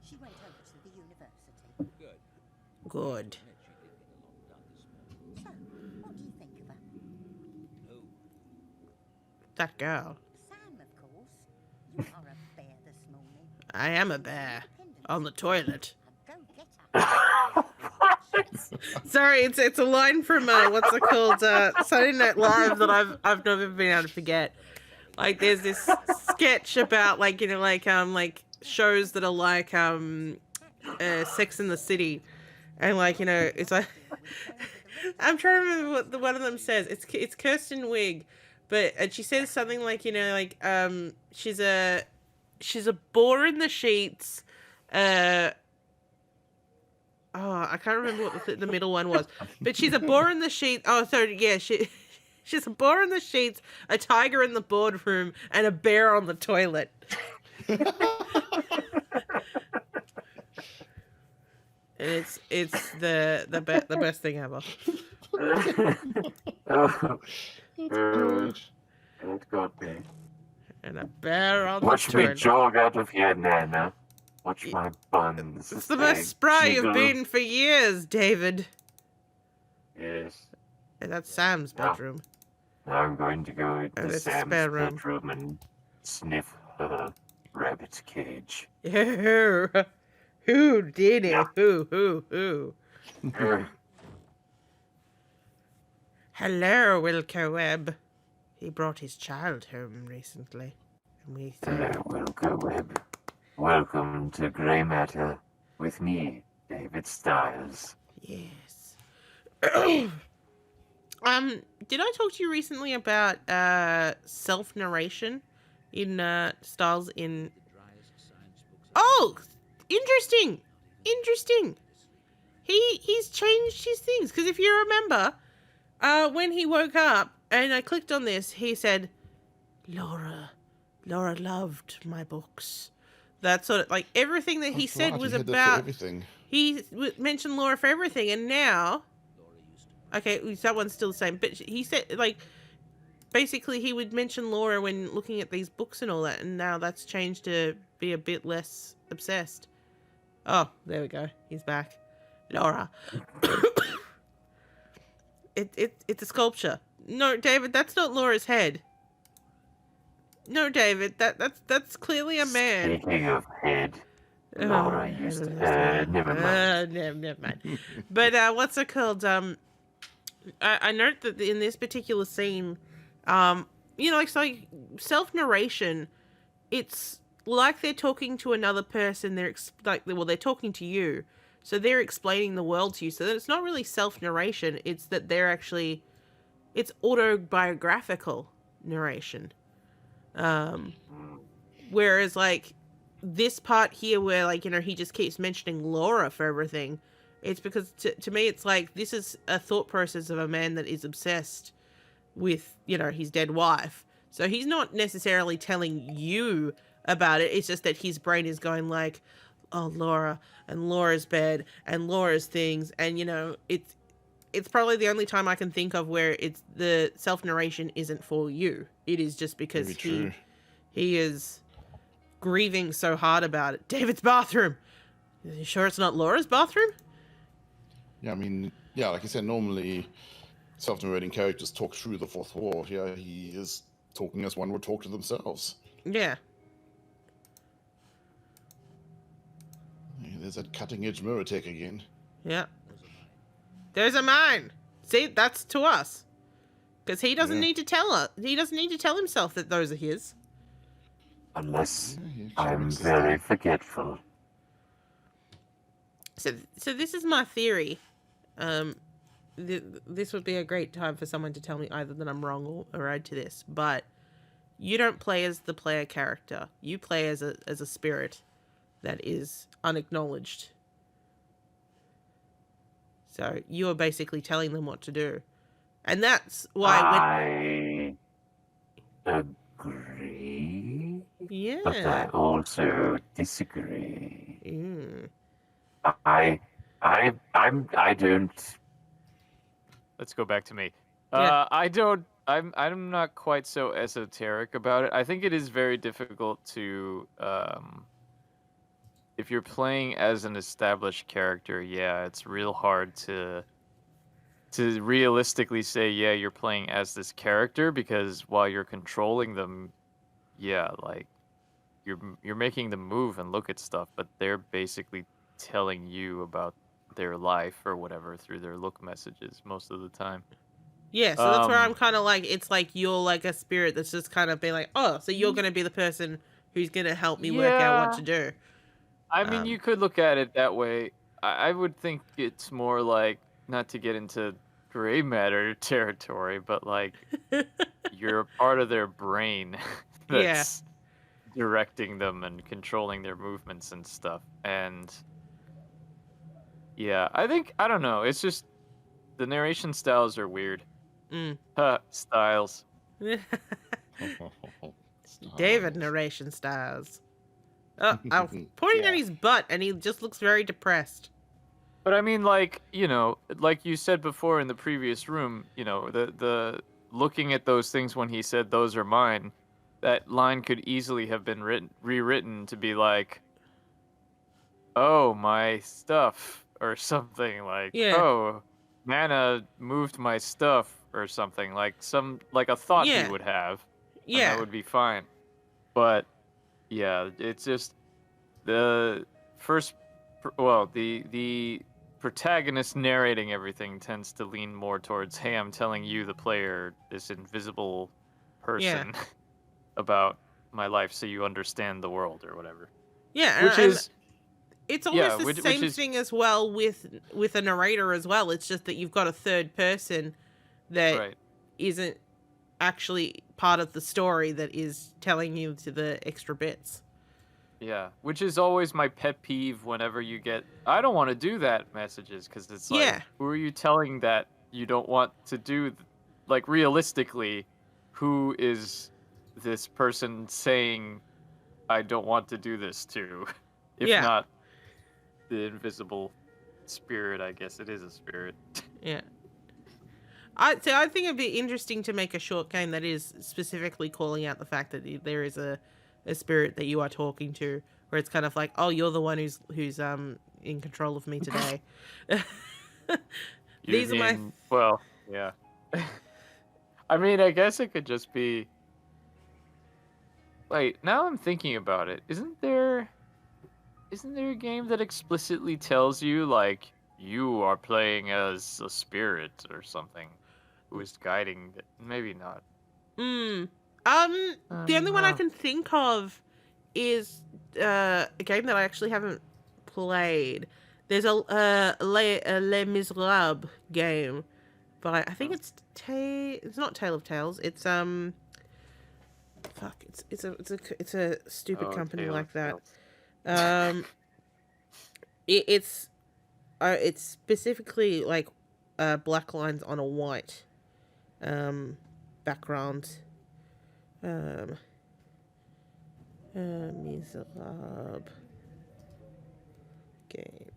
She went over to the university. Good. So, what do you think of her? That girl. Sam, of course. You are a bear this morning. I am a bear. On the toilet. Go get her. Sorry, it's a line from what's it called? Saturday Night Live that I've never been able to forget. Like there's this sketch about like shows that are like Sex in the City, and like it's like I'm trying to remember what one of them says. It's Kirsten Wiig, and she says something like she's a bore in the sheets. I can't remember what the middle one was, but she's a bore in the sheets. Oh, sorry, yeah, she's a bore in the sheets, a tiger in the boardroom, and a bear on the toilet. And it's the best thing ever. It got me. And a bear on Watch the me toilet. jog out of here, Nana. Watch my buns. It's the most spry you've jiggle. been for years, David. Yes. And that's Sam's bedroom. Now I'm going to go Oh, to that's the Sam's spare room. bedroom and sniff her rabbit's cage. Who did it? Who? Hello, Wilco Webb. He brought his child home recently. And we Hello, Wilco Webb. Welcome to Grey Matter with me, David Stiles. Yes. Did I talk to you recently about self-narration in Stiles in... Oh! Interesting! He's changed his things, because if you remember, when he woke up and I clicked on this, he said, Laura loved my books. That sort of, like, everything that he said was about... everything. He mentioned Laura for everything, and now... Okay, that one's still the same, but he said, like, basically he would mention Laura when looking at these books and all that, and now that's changed to be a bit less obsessed. Oh, there we go. He's back. Laura. It's a sculpture. No, David, that's not Laura's head. No, David, that's clearly a man. Speaking of head, Laura used to... never mind. Never mind. But what's it called? I note that in this particular scene, it's like self-narration. It's like they're talking to another person. They're talking to you, so they're explaining the world to you. So that it's not really self-narration. It's that it's autobiographical narration. Whereas like this part here, where he just keeps mentioning Laura for everything. It's because to me, it's like this is a thought process of a man that is obsessed with, his dead wife. So he's not necessarily telling you about it. It's just that his brain is going like, oh, Laura and Laura's bed and Laura's things. And, it's probably the only time I can think of where it's the self-narration isn't for you. It is just because he is grieving so hard about it. David's bathroom. Are you sure it's not Laura's bathroom? Yeah, I mean, like I said, normally self-narrating characters talk through the fourth wall. Here he is talking as one would talk to themselves. Yeah. There's that cutting-edge mirror tech again. Yeah. There's a mine. See, that's to us. Because he doesn't Yeah. need to tell her. He doesn't need to tell himself that those are his. Unless Yeah, he actually I'm makes his very own. forgetful. So this is my theory. This would be a great time for someone to tell me either that I'm wrong or right to this. But you don't play as the player character. You play as a spirit that is unacknowledged. So you are basically telling them what to do, and that's why I agree, but yeah. I also disagree. Mm. I don't. Let's go back to me. Yeah. I'm not quite so esoteric about it. I think it is very difficult to if you're playing as an established character, yeah, it's real hard to realistically say, yeah, you're playing as this character, because while you're controlling them, yeah, like you're making them move and look at stuff, but they're basically telling you about their life or whatever through their look messages most of the time. Yeah, so that's where I'm Um, kind of like, it's like you're like a spirit that's just kind of being like, oh, so you're going to be the person who's going to help me work out what yeah, to do. I mean, you could look at it that way. I would think it's more like, not to get into gray matter territory, but like you're a part of their brain Yeah. that's directing them and controlling their movements and stuff. And yeah, I don't know. It's just the narration styles are weird. Mm. Styles. David narration styles. Oh, I'm pointing at his butt, and he just looks very depressed. But I mean, like, you know, like you said before in the previous room, you know, the looking at those things when he said those are mine, that line could easily have been rewritten to be like, oh, my stuff, or something like, Yeah. oh, Mana moved my stuff, or something like a thought he Yeah. would have. And Yeah. that would be fine. But yeah, it's just the the protagonist narrating everything tends to lean more towards, hey, I'm telling you, the player, this invisible person, about my life so you understand the world or whatever. Yeah, Which is it's almost yeah, the which same is thing as well with a narrator as well. It's just that you've got a third person that right. isn't actually part of the story that is telling you to the extra bits. Yeah, which is always my pet peeve whenever you get, I don't want to do that messages, because it's like, Yeah. who are you telling that you don't want to do? Like, realistically, who is this person saying, I don't want to do this to? If Yeah. not the invisible spirit, I guess it is a spirit. Yeah. I think it'd be interesting to make a short game that is specifically calling out the fact that there is a spirit that you are talking to, where it's kind of like, oh, you're the one who's in control of me today. These are my Well, yeah. I mean, I guess it could just be. Wait, now I'm thinking about it. Isn't there a game that explicitly tells you, like, you are playing as a spirit or something who is guiding it? Maybe not. the only one I can think of is a game that I actually haven't played. There's a Les Miserables game, but I think it's not Tale of Tales. It's fuck. It's a stupid company Tale like of that. Tales. It's specifically like black lines on a white background. Miserable game.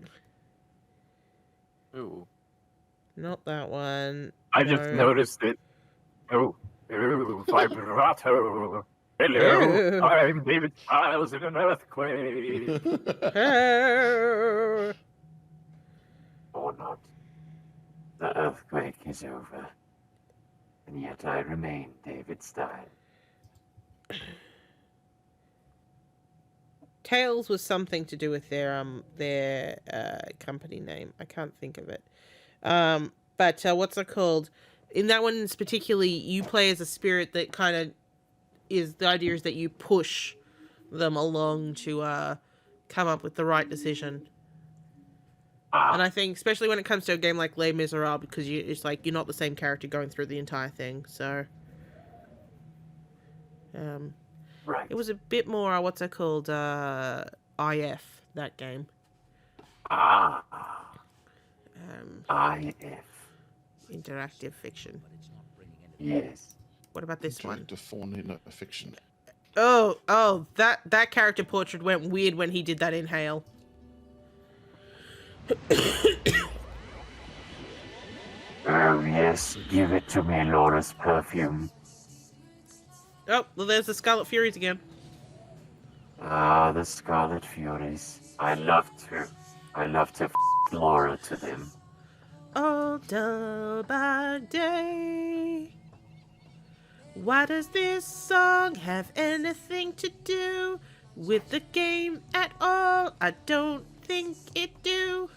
Ooh. Not that one. I just No. noticed it. Oh, vibrato. Hello, I'm David Childs in an earthquake. Or not. The earthquake is over. And yet I remain David Stein. Tails was something to do with their company name. I can't think of it. But what's it called? in that one particularly, you play as a spirit that kind of is the idea is that you push them along to come up with the right decision. And I think, especially when it comes to a game like Les Miserables, because it's like you're not the same character going through the entire thing. So, Right. it was a bit more what's it called? IF, that game. IF. Interactive fiction. Yes. What about this one? Interactive fauna fiction. Oh, that character portrait went weird when he did that inhale. Oh, yes. Give it to me, Laura's perfume. Oh, well, there's the Scarlet Furies again. The Scarlet Furies. I love to Laura to them. All day by day. Why does this song have anything to do with the game at all? I don't think it do.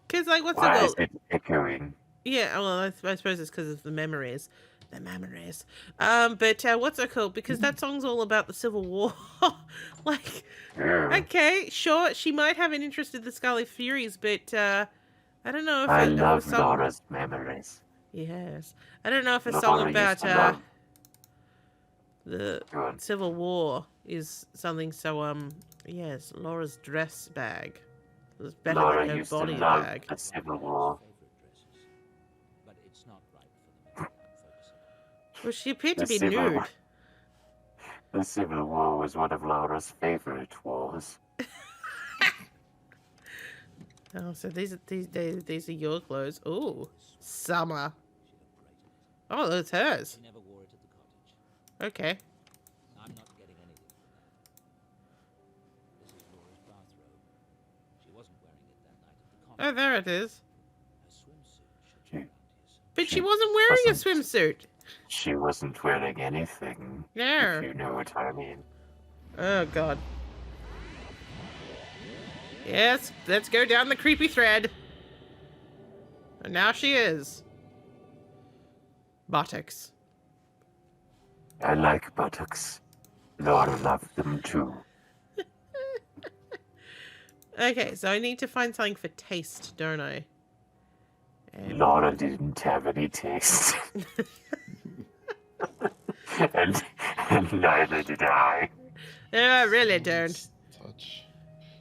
Cause like, what's Why the is it echoing? Yeah, well, I suppose it's because of the memories. The memories. But what's it called? Because that song's all about the Civil War. Like, okay, sure, she might have an interest in the Scarlet Furies, but I don't know if I it was love song. Laura's memories. Yes, I don't know if a Laura song used about to love- the Good. Civil War is something so yes, Laura's dress bag was better Laura than her used to body love bag. the Civil War. But it's not right for the man focusing. Well, she appeared to The be Civil nude. War. The Civil War was one of Laura's favorite wars. Oh, so these are your clothes. Ooh, summer. Oh, that's hers. She never wore it at the cottage. Okay. I'm not getting anything for that. This is Laura's bathrobe. She wasn't wearing it that night at the cottage. Oh, there it is. Her swimsuit should be around here somewhere. But she wasn't wearing a wasn't. swimsuit. She wasn't wearing anything, No. if you know what I mean. Oh, God. Yes, let's go down the creepy thread. And now she is. Buttocks. I like buttocks. Laura loved them too. Okay, so I need to find something for taste, don't I? Laura didn't have any taste. and neither did I. No, I really don't. Touch.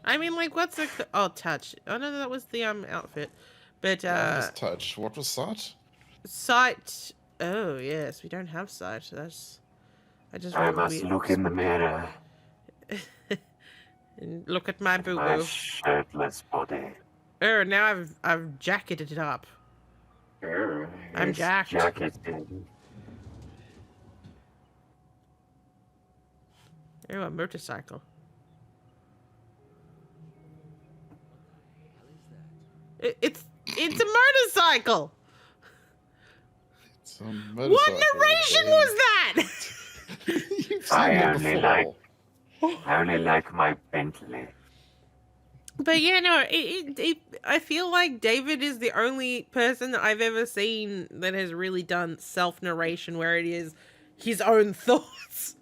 I mean, like, what's the... Oh, touch. Oh, no, that was the outfit. But, That was touch. What was that? sight... Oh, yes, we don't have sight. That's... I must look in the mirror. And look at my My boo-boo. shirtless body. Oh, now I've jacketed it up. I'm It's jacked. jacketed. Oh, a motorcycle. It's a motorcycle! It's a What motorcycle, narration okay. was that? You've seen I that only before. I only like my Bentley. But yeah, no, I feel like David is the only person that I've ever seen that has really done self-narration where it is his own thoughts.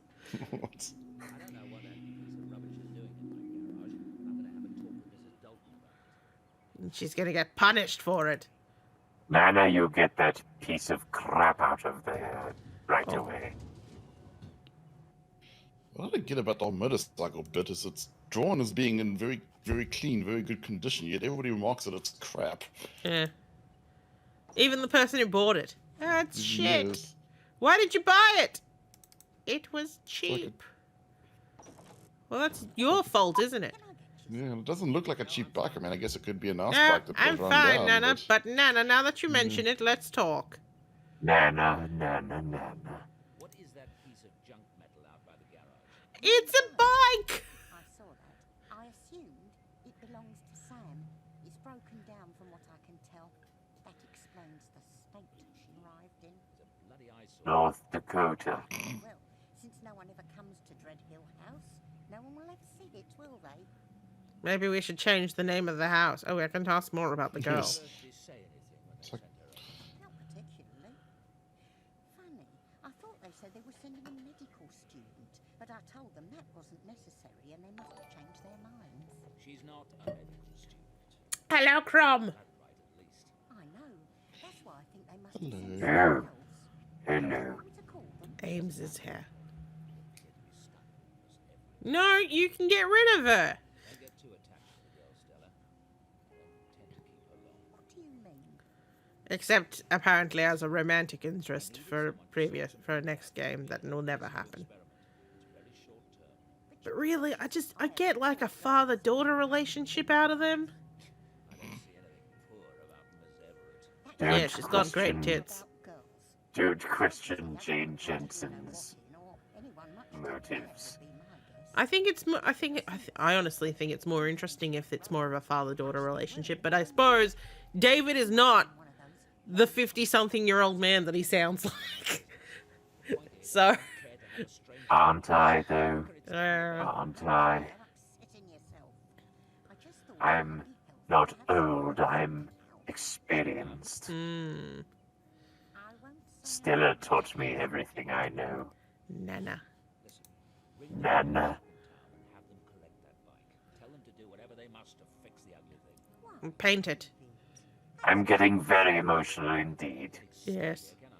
What? I don't know what that piece of rubbish is doing in my garage. I'm going to have a talk with Mrs. Dalton about it. And she's gonna get punished for it. Nana, you get that piece of crap out of there right Oh. away. What I don't get about the whole motorcycle bit is it's drawn as being in very, very clean, very good condition, yet everybody remarks that it's crap. Yeah. Even the person who bought it. That's shit. Yes. Why did you buy it? It was cheap. Well, that's your fault, isn't it? Yeah, it doesn't look like a cheap bike. I mean, I guess it could be a nice No, bike that I'm was run fine, down, Nana. but... But Nana, now that you mention it, let's talk. Nana. What is that piece of junk metal out by the garage? It's a bike! I saw that. I assumed it belongs to Sam. It's broken down from what I can tell. That explains the state she arrived in. It's a bloody eyesore. North Dakota. Well, since no one ever comes to Dread Hill House, no one will ever see it, will they? Maybe we should change the name of the house. Oh, I can ask more about the girl. Yes. Thursday's saying But I told them that wasn't necessary and they must have changed their minds. She's not a medical student. Hello, Crom. That right, at least. I know. That's why I think they must have Hello. sent someone else. Hello. Want me to call them? Ames is here. Appear to be stuck in almost every. No, you can get rid of her. Don't get too attached to the girl, Stella. I don't intend to keep her long. What do you mean? Except apparently as a romantic interest for next game that will never happen. Experiment. It's very short term. But really, I get like a father-daughter relationship out of them. I don't see anything poor about Ms. Everett. Yeah, she's got great tits. About girls. Don't question Jane Jensen's Or anyone much motives. would be my guess. I think it's more. I honestly think it's more interesting if it's more of a father-daughter relationship. But I suppose David is not One of those. the 50-something-year-old man that he sounds like. So, Aren't I, though? uh, Aren't I? You're upsetting yourself. I just thought it I'm would be not helpful to have old, someone I'm to help. experienced. I won't say Stella taught me everything I know. Nana. Listen, ring the Nana. town and have them collect that bike. Tell them to do whatever they must to fix the ugly thing. Paint it. I'm getting very emotional indeed. Yes. Can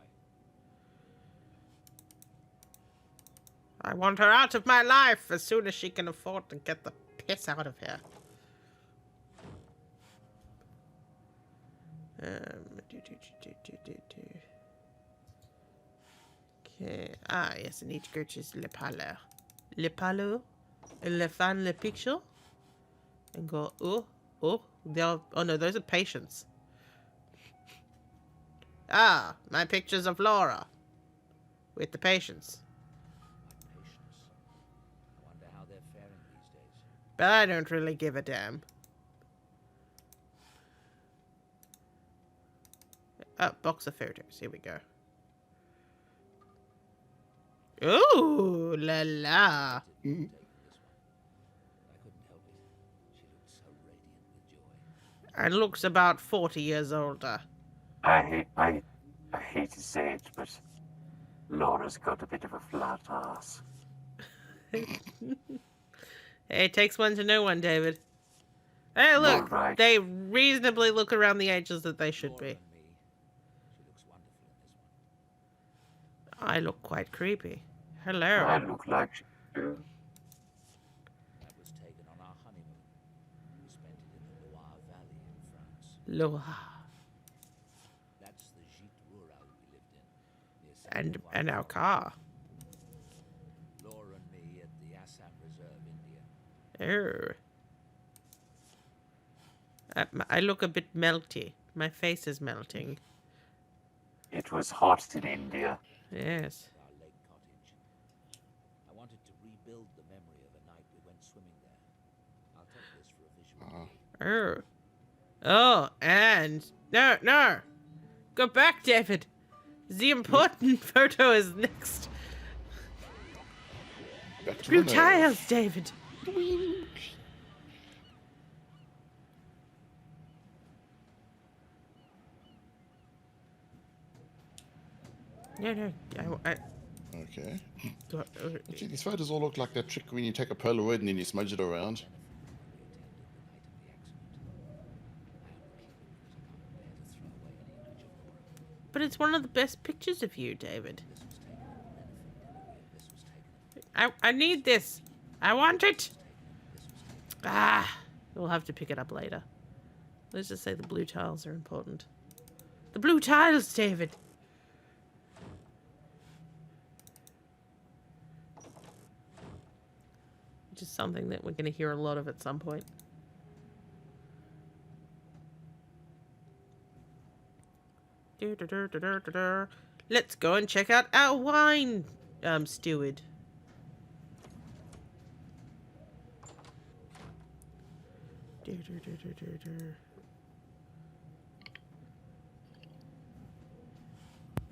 I? I want her out of my life as soon as she can afford to get the piss out of here. Okay. Ah, yes, I need to go to Le Palais. Le Palais? Le fan le picture? And go, oh, no, those are patients. Ah, my pictures of Laura. With the patients. My patience. I wonder how they're faring these days. But I don't really give a damn. Oh, box of photos. Here we go. Ooh, la la. Taking this one. I couldn't help it. She looked so radiant with joy. And looks about 40 years older. I hate to say it, but Laura's got a bit of a flat ass. Hey, it takes one to know one, David. Hey, look. Alright. They reasonably look around the ages that they should Laura be. and me. She looks wonderful in this one. I look quite creepy. I Hello. look like That was taken on our honeymoon. We spent it in the Loire Valley in France. Loa. That's the Gîte Rural we lived in. Near And our car. Laura and me at the Assam Reserve, India. Oh. I look a bit melty. My face is melting. it was hot in India. Yes. At our lake cottage. I wanted to rebuild the memory of a night we went swimming there. I'll take this for a visual. Oh. Oh, and no. Go back, David. The important photo is next. Back to Blue the tiles, David. No. Okay. uh, Actually, these photos all look like that trick when you take a Polaroid and then you smudge it around. But it's one of the best pictures of you, David. I need this. I want it. Ah, we'll have to pick it up later. Let's just say the blue tiles are important. The blue tiles, David. Which is something that we're going to hear a lot of at some point. Let's go and check out our wine, steward.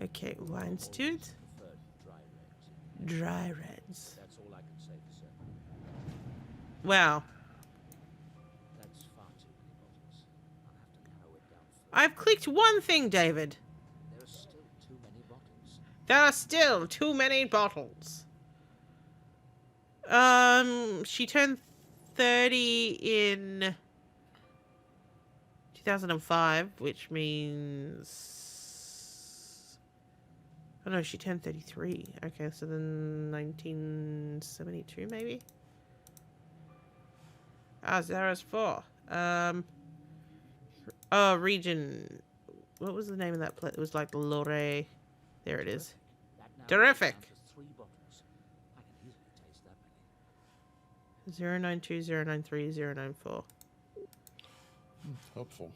Okay, wine steward. Dry reds. That's all I can say for certain. Wow. That's far too many bottles. I'll have to narrow it down further. I've clicked one thing, David. There are still too many bottles. There are still too many bottles. She turned 30 in 2005, which means... Oh no, she turned 33. Okay, so then 1972 maybe? Ah, Zara's 4. Oh, region. What was the name of that place? It was like Lore. There it is. Terrific! 092, 093, 094. Helpful.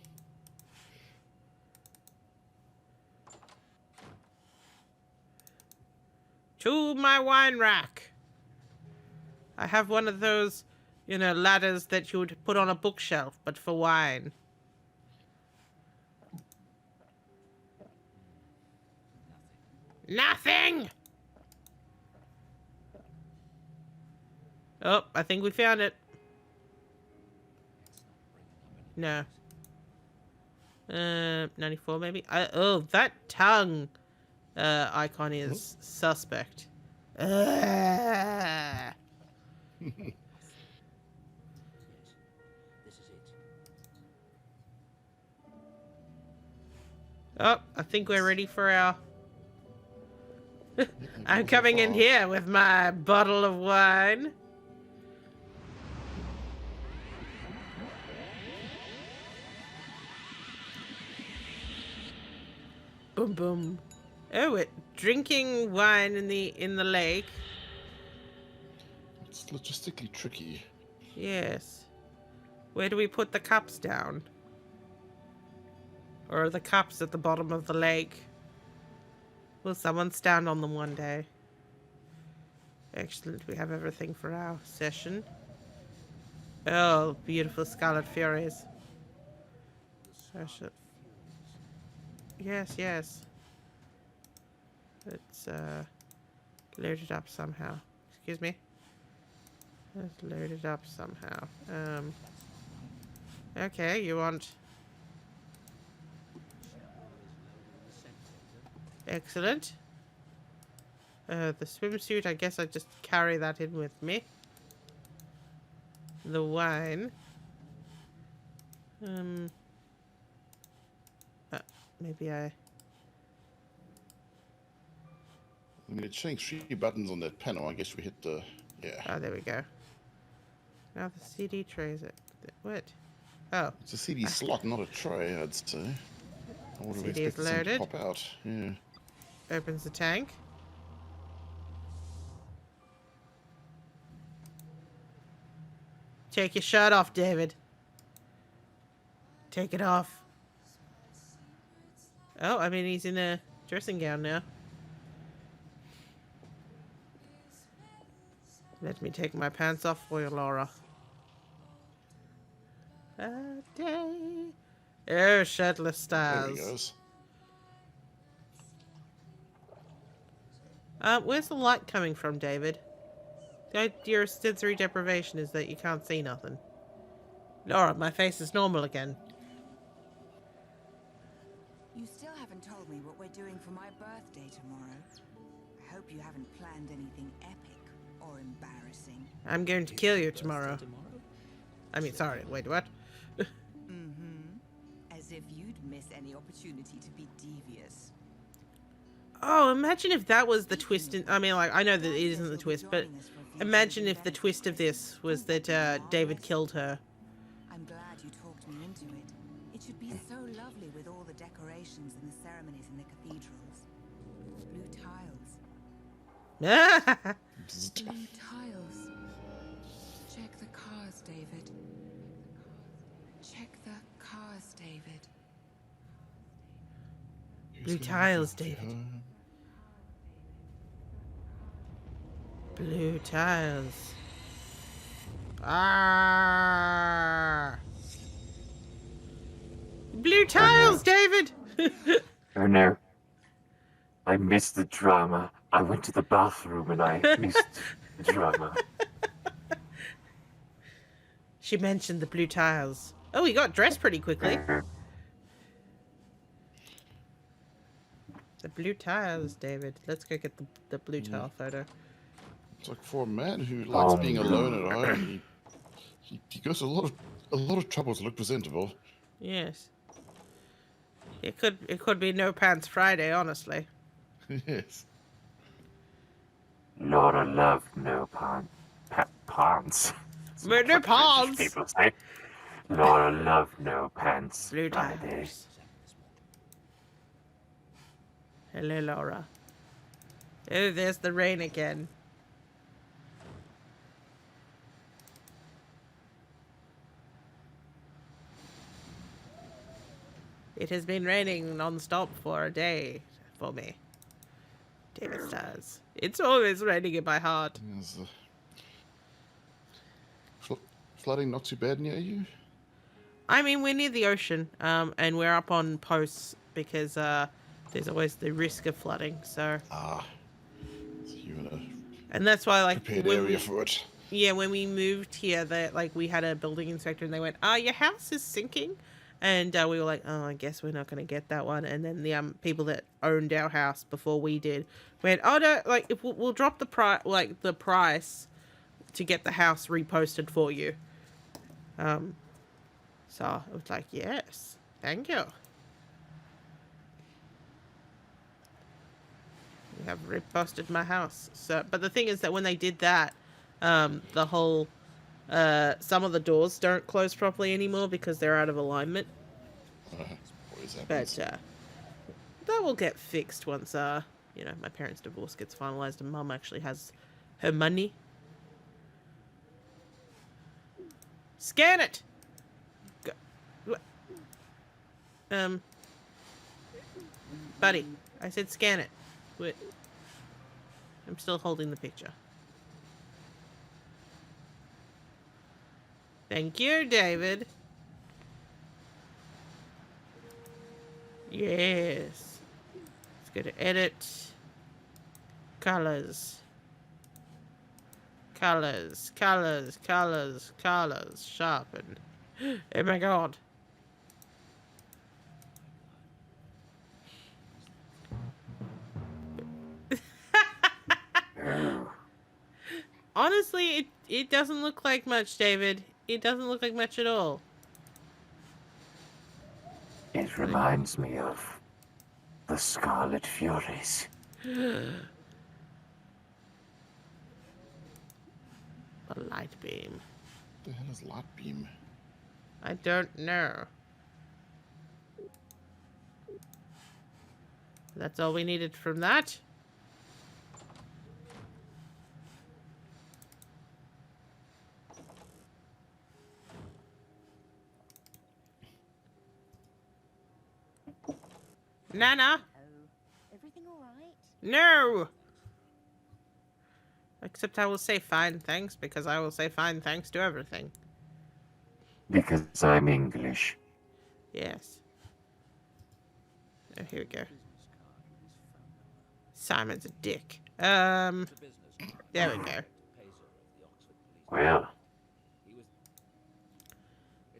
To my wine rack! I have one of those, you know, ladders that you would put on a bookshelf, but for wine. Nothing! Oh, I think we found it. No. 94 maybe? Oh, that tongue icon is suspect. Oh, I think we're ready for our... I'm coming in here with my bottle of wine. Boom, boom. Oh, it drinking wine in the lake. It's logistically tricky. Yes. Where do we put the cups down? Or are the cups at the bottom of the lake? Will someone stand on them one day? Excellent. We have everything for our session. Oh, beautiful Scarlet Furies. Yes, yes. Let's load it up somehow. Excuse me. Let's load it up somehow. Okay, you want... Excellent. The swimsuit, I guess I just carry that in with me. The wine. Maybe I mean, it showing 3 buttons on that panel. I guess we hit the... Yeah. Oh, there we go. Now the CD tray is it? What? Oh. It's a CD slot, not a tray, I'd say. I would have CD is expected something loaded. to pop out. Yeah. Opens the tank. Take your shirt off, David. Take it off. Oh, I mean, he's in a dressing gown now. Let me take my pants off for you, Laura. A day. Oh, shirtless stars. There he goes. Where's the light coming from, David? The idea of sensory deprivation is that you can't see nothing. Laura, my face is normal again. You still haven't told me what we're doing for my birthday tomorrow. I hope you haven't planned anything epic or embarrassing. I'm going to kill you tomorrow. I mean, sorry, wait, what? As if you'd miss any opportunity to be devious. Oh, imagine if that was the twist in... I mean, like, I know that it isn't the twist, but imagine if the twist of this was that David killed her. I'm glad you talked me into it. It should be so lovely with all the decorations and the ceremonies in the cathedrals. Blue tiles. Blue tiles. Check the cars, David. Check the cars, David. Blue tiles, David. Blue tiles. Ah! Blue tiles, David! Oh no. I missed the drama. I went to the bathroom and I missed the drama. She mentioned the blue tiles. Oh, he got dressed pretty quickly. The blue tiles, David. Let's go get the blue tile photo. It's like for a man who likes being alone at no. home, he goes to a lot of trouble to look presentable. Yes. It could be No Pants Friday, honestly. Yes. Laura loved no pants. That's not No what British pants. people say. Laura loved no pants. Blue Friday. tires. Hello, Laura. Oh, there's the rain again. It has been raining non-stop for a day for me. David says. It's always raining in my heart. Yes, flooding not too bad near you? I mean, we're near the ocean, and we're up on posts because there's always the risk of flooding. So You're in a and that's why, like, prepared when area for it. Yeah, when we moved here, we had a building inspector, and they went, your house is sinking," and we were like, "Oh, I guess we're not gonna get that one." And then the people that owned our house before we did went, "Oh no, like if we'll drop the price to get the house reposted for you." So I was like, "Yes, thank you. You have reposted my house." So, but the thing is that when they did that, the whole some of the doors don't close properly anymore because they're out of alignment. Always But happens. that will get fixed once my parents' divorce gets finalized and Mum actually has her money. Scan it. Buddy, I said scan it. Wait. I'm still holding the picture. Thank you, David. Yes. Let's go to edit. Colors. Colors. Colors. Colors. Colors. Sharpen. Oh my god. Honestly, it doesn't look like much, David. It doesn't look like much at all. It reminds me of the Scarlet Furies. A light beam. What the hell is light beam? I don't know. That's all we needed from that. Nana? Everything all right? No! Except I will say fine thanks because I will say fine thanks to everything. Because I'm English. Yes. Oh, here we go. Simon's a dick. There we go. Well,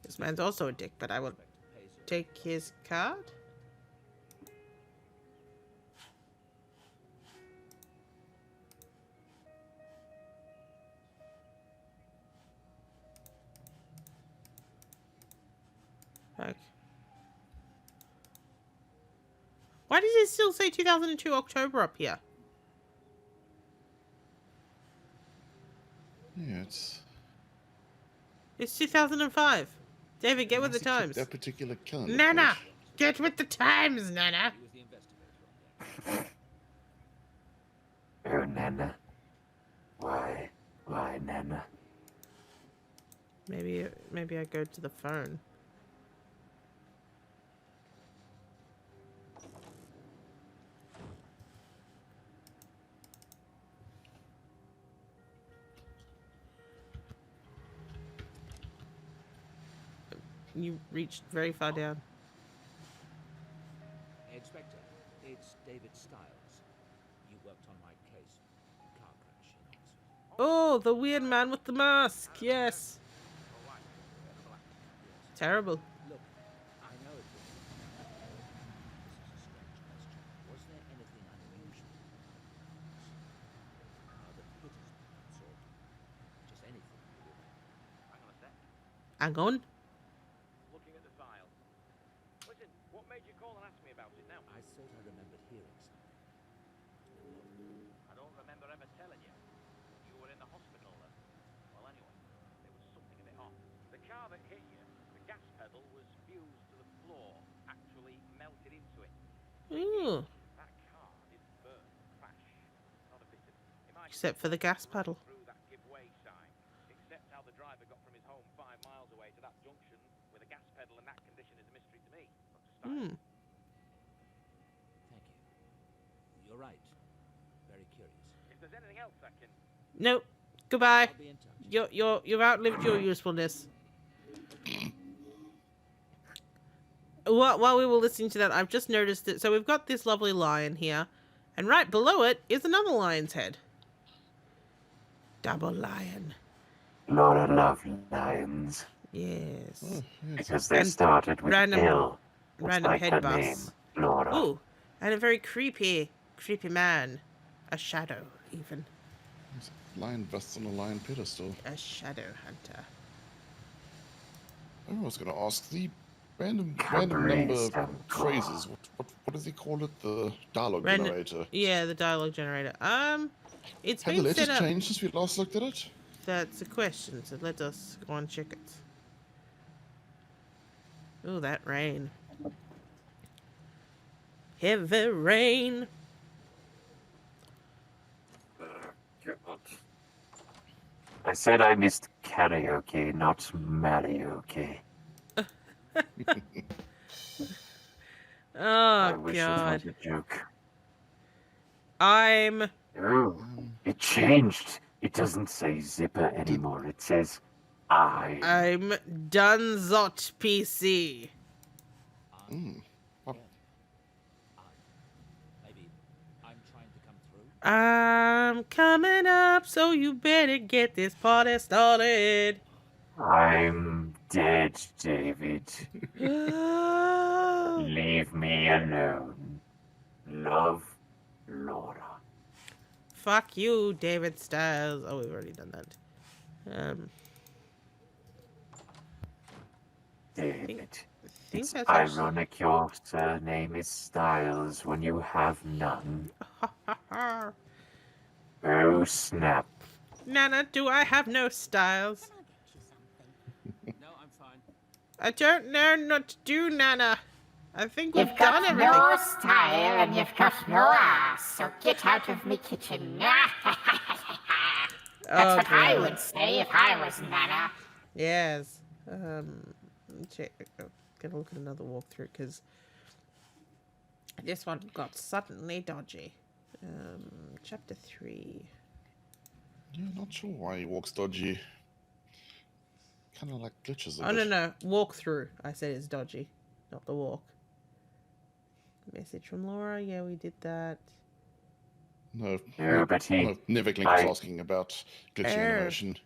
This man's also a dick, but I will take his card. Okay. Why does it still say 2002 October up here? Yeah, it's 2005. David, get with the must have checked times. that particular calendar. Nana! page. Get with the times, Nana! oh, Nana. Why, Nana? Maybe I go to the phone. You reached very far down. Inspector, it's David Stiles. You worked on my case. Car crash in Oxford. Oh, the weird man with the mask. Yes. Terrible. Look, I know it was. This is a strange question. Was there anything unusual? The pit has Hang on. Looking at the file. Listen, what made you call and ask me about it now? I thought I remembered hearing something. I don't remember ever telling you. You were in the hospital then. Well, anyway, there was something a bit off. The car that hit you, the gas pedal was fused to the floor, actually melted into it. Ooh. That car didn't burn, crash, not a bit of it. It might have Except for the gas right pedal. through that give way sign. Except how the driver got from his home 5 miles away to that junction with a gas pedal in that condition is a mystery to me. Not to start. Hmm. Thank you. You're right. Very curious. If there's anything else I can... Nope. Goodbye. I'll be in touch. You've outlived your usefulness. While we were listening to that, I've just noticed that. So we've got this lovely lion here, and right below it is another lion's head. Double lion. Laura loved lions Yes. Oh, yes. because they And started with random- L. Just Random like head her bus. name, Laura. Ooh, and a very creepy man. A shadow, even. It's a lion vests on a lion pedestal. A shadow hunter. I was going to ask the random Cabaret number Stamp. phrases. What does he call it? The dialogue Random- generator. Yeah, the dialogue generator. It's Have the been letters set up. changed since we last looked at it? That's a question, so let us go and check it. Ooh, that rain. Heavy rain. I said I missed karaoke, not marioke. I Oh, wish it God. was a joke. I'm... Oh, it changed. It doesn't say zipper anymore. It says I'm done zot PC. Mm. Oh, Maybe I'm trying to come through. I'm coming up, so you better get this party started. I'm dead, David. Oh, Leave me alone. Love, Laura. fuck you, David Styles. Oh, we've already done that. David. Think It's that's actually... ironic your surname is Styles when you have none. Oh, snap. Nana, do I have no styles? Can I get you something? No, I'm fine. I don't know what to do, Nana. I think we've You've done got everything. no style and you've got no ass, so get out of me kitchen. That's what I would say if I was Nana. Yes. Check. Gonna look at another walkthrough because this one got suddenly dodgy. Chapter 3. yeah, not sure why he walks dodgy. Kind of like glitches a Oh bit. no, walkthrough. I said it's dodgy, not the walk. Message from Laura. Yeah, we did that. No, No, but he... no, Neverglink was I- asking about glitching Oh. animation.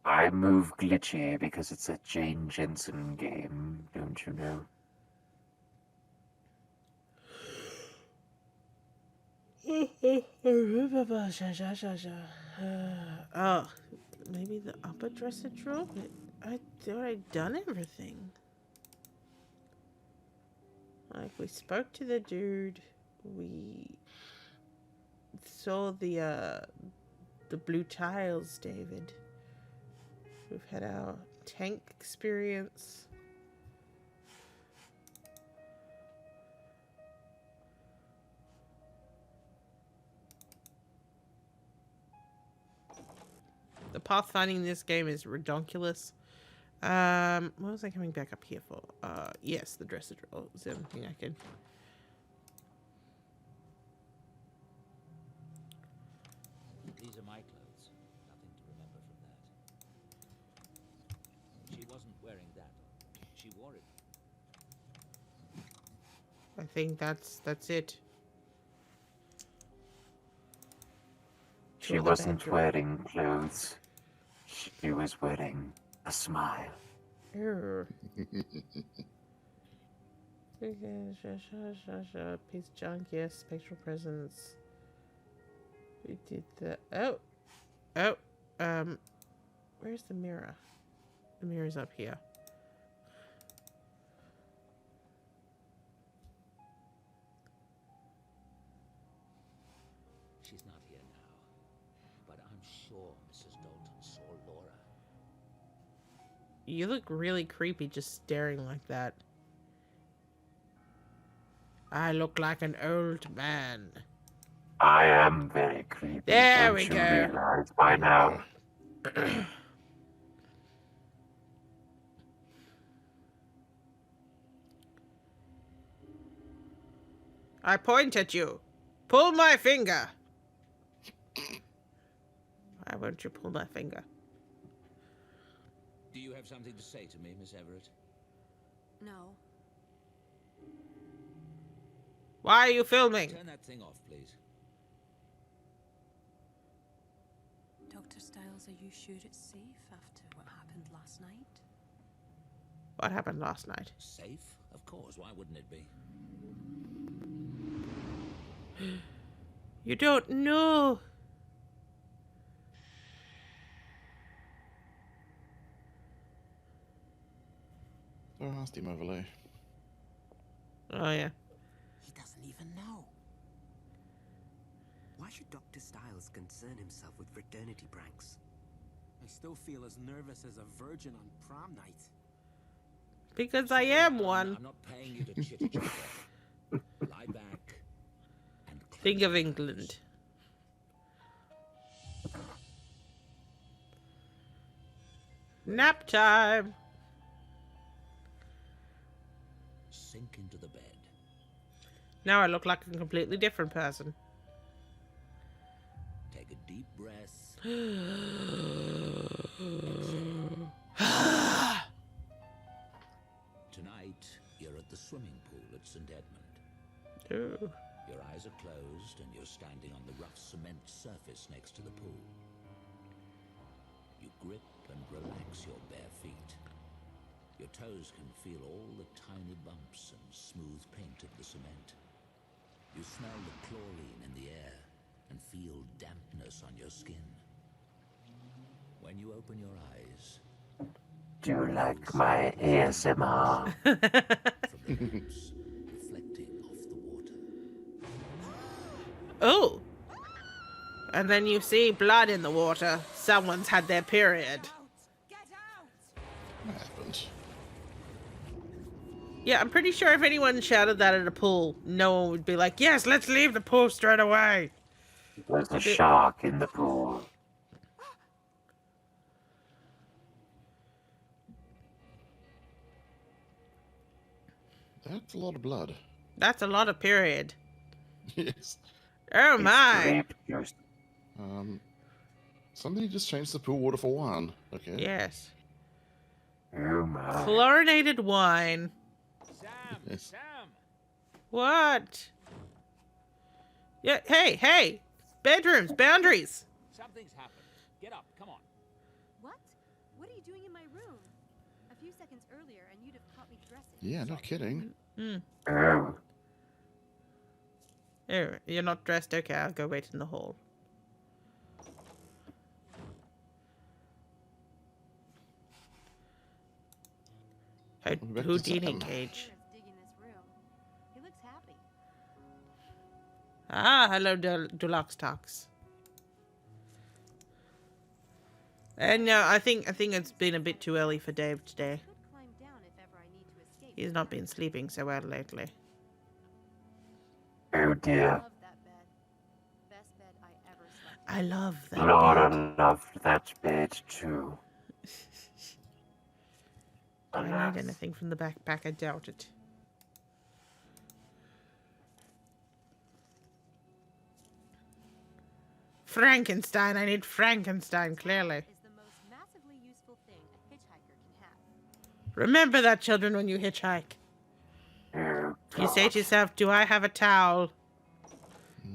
I move glitchy because it's a Jane Jensen game, don't you know? Oh, maybe the upper dresser drawer? But I thought I'd done everything. Like, we spoke to the dude. We saw the blue tiles, David. We've had our tank experience. The pathfinding in this game is redonkulous. What was I coming back up here for? Yes, the dresser drawer. Is there anything I can... These are my clothes. Nothing to remember from that. She wasn't wearing that. She wore it. I think that's it. She To the wasn't bedroom. wearing clothes. She was wearing a smile. Err. Piece of junk, yes. Spectral presence. We did the... Oh! Where's the mirror? The mirror's up here. She's not here now, but I'm sure Mrs. Dalton saw Laura. You look really creepy just staring like that. I look like an old man. I am very creepy. There Don't we you go. realize by now? I point at you. Pull my finger. Why won't you pull my finger? Do you have something to say to me, Miss Everett? No. Why are you filming? Turn that thing off, please. Dr. Styles, are you sure it's safe after what happened last night? What happened last night? Safe? Of course. Why wouldn't it be? You don't know. Oh, asked him overlay. Oh, yeah. He doesn't even know. Why should Dr. Styles concern himself with fraternity pranks? I still feel as nervous as a virgin on prom night. Because I am one. I'm not paying you to chitter-chatter. Lie back and Think of England. Nap time. Sink into the bed. Now I look like a completely different person. Take a deep breath. Tonight, you're at the swimming pool at St. Edmund. Ooh. Your eyes are closed and you're standing on the rough cement surface next to the pool. You grip and relax your bare feet. Your toes can feel all the tiny bumps and smooth paint of the cement. You smell the chlorine in the air and feel dampness on your skin. When you open your eyes, Do you like my ASMR? from the lamps reflecting off the water. Oh. And then you see blood in the water. Someone's had their period. What happened? Yeah, I'm pretty sure if anyone shouted that at a pool, no one would be like, yes, let's leave the pool straight away. There's a shark in the pool. That's a lot of blood. That's a lot of period. Yes. Oh It's my. grape juice. Somebody just changed the pool water for wine. Okay. Yes. Oh my. Chlorinated wine. Sam, Yes. Sam. What? Yeah, hey. Bedrooms, boundaries. Something's happened. Get up, come on. What? What are you doing in my room? A few seconds earlier, and you'd have caught me dressing. Yeah, no kidding. Oh. Oh, you're not dressed? Okay, I'll go wait in the hall. Back to Houdini Sam. cage. Digging this room. He looks happy. Ah, hello, Deluxe Talks. And I think it's been a bit too early for Dave today. Could climb down if ever I need to escape. He's not been sleeping so well lately. Oh dear. Love that bed. Best bed I ever slept in. I love that. Laura bed. loved that bed too. Do I need anything from the backpack? I doubt it. Frankenstein. I need Frankenstein, clearly. Is the most massively useful thing a hitchhiker can have. Remember that, children, when you hitchhike. Oh, You say God. to yourself, do I have a towel?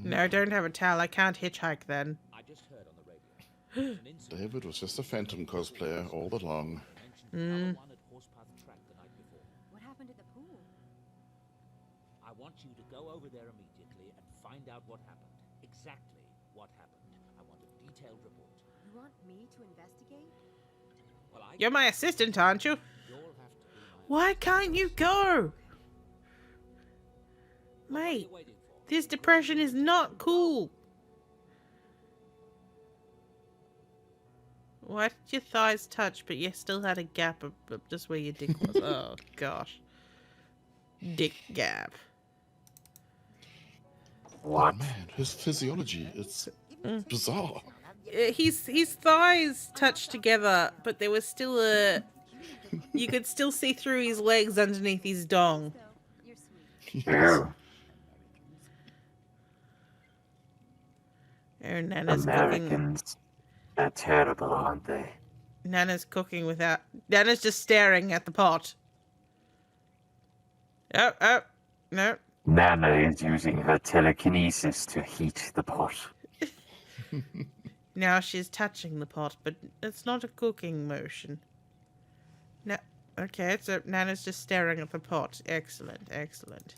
No, I don't have a towel. I can't hitchhike then. I just heard on the radio. An incident David was just a Phantom cosplayer all along. mentioned Tower 1 at Horsepath Track the night before. What happened at the pool? I want you to go over there immediately and find out what happened. Exactly what happened. I want a detailed report. You want me to investigate? You're my assistant, aren't you? Why can't you go? Mate, this depression is not cool. Why did your thighs touch, but you still had a gap of just where your dick was? Oh, gosh. Dick gap. What? Oh, man, his physiology, it's bizarre. His thighs touched together, but there was still a... You could still see through his legs underneath his dong. Yes. Oh, Nana's Americans are terrible, aren't they? Nana's cooking without... Nana's just staring at the pot. Oh, no. Nana is using her telekinesis to heat the pot. Now she's touching the pot, but it's not a cooking motion. No. Okay, so Nana's just staring at the pot. Excellent, excellent.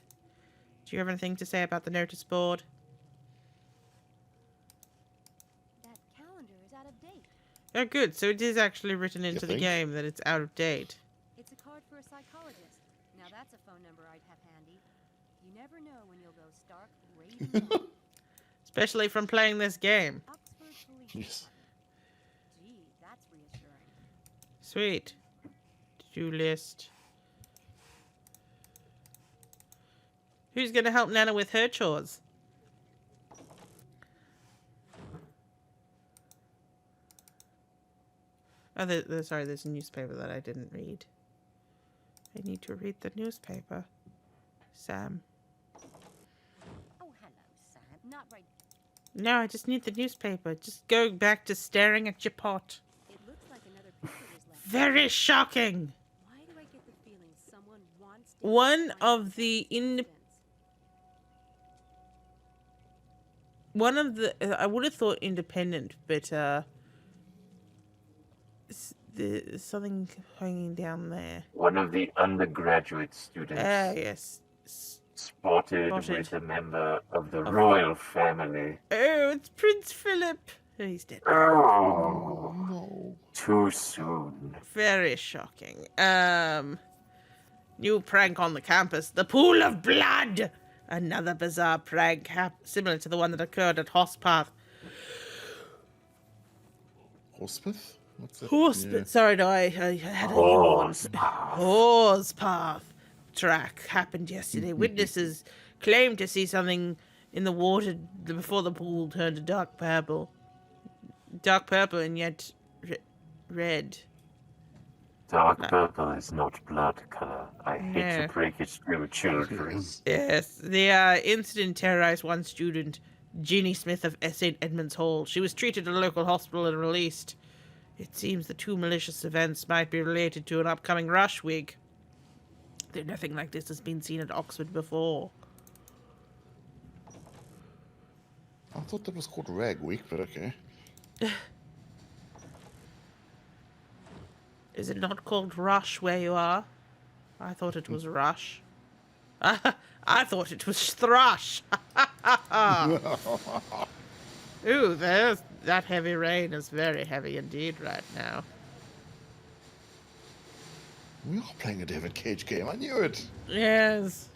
Do you have anything to say about the notice board? That calendar is out of date. Oh, good. So it is actually written into the game that it's out of date. It's a card for a psychologist. Now that's a phone number I'd have handy. You never know when you'll go stark raving mad. Especially from playing this game. Yes. Gee, that's reassuring. Sweet. To-do list. Who's going to help Nana with her chores? Oh, sorry, there's a newspaper that I didn't read. I need to read the newspaper. Sam. Oh, hello, Sam. Not right. No, I just need the newspaper. Just go back to staring at your pot. It looks like another picture was left. Very shocking. Why do I get the feeling someone wants to One of the I would have thought independent, but there's something hanging down there. One of the undergraduate students. Yes. Spotted with a member of the royal family. Oh, it's Prince Philip. Oh, he's dead. Oh, no. Too soon. Very shocking. New prank on the campus. The pool of blood. Another bizarre prank similar to the one that occurred at Horspath. Horspath? What's that? Horspath. Yeah. Sorry, no, I had a yawn. Horspath track happened yesterday. Witnesses claimed to see something in the water before the pool turned to dark purple. Dark purple and yet red. Dark purple is not blood color. I hate to break it to children. Yes, the incident terrorized one student, Jeannie Smith of St. Edmund's Hall. She was treated at a local hospital and released. It seems the two malicious events might be related to an upcoming rush week. Though nothing like this has been seen at Oxford before. I thought that was called Rag Week, but okay. Is it not called Rush where you are? I thought it was Rush. I thought it was Thrush. Ooh, that heavy rain is very heavy indeed right now. We are playing a David Cage game. I knew it. Yes.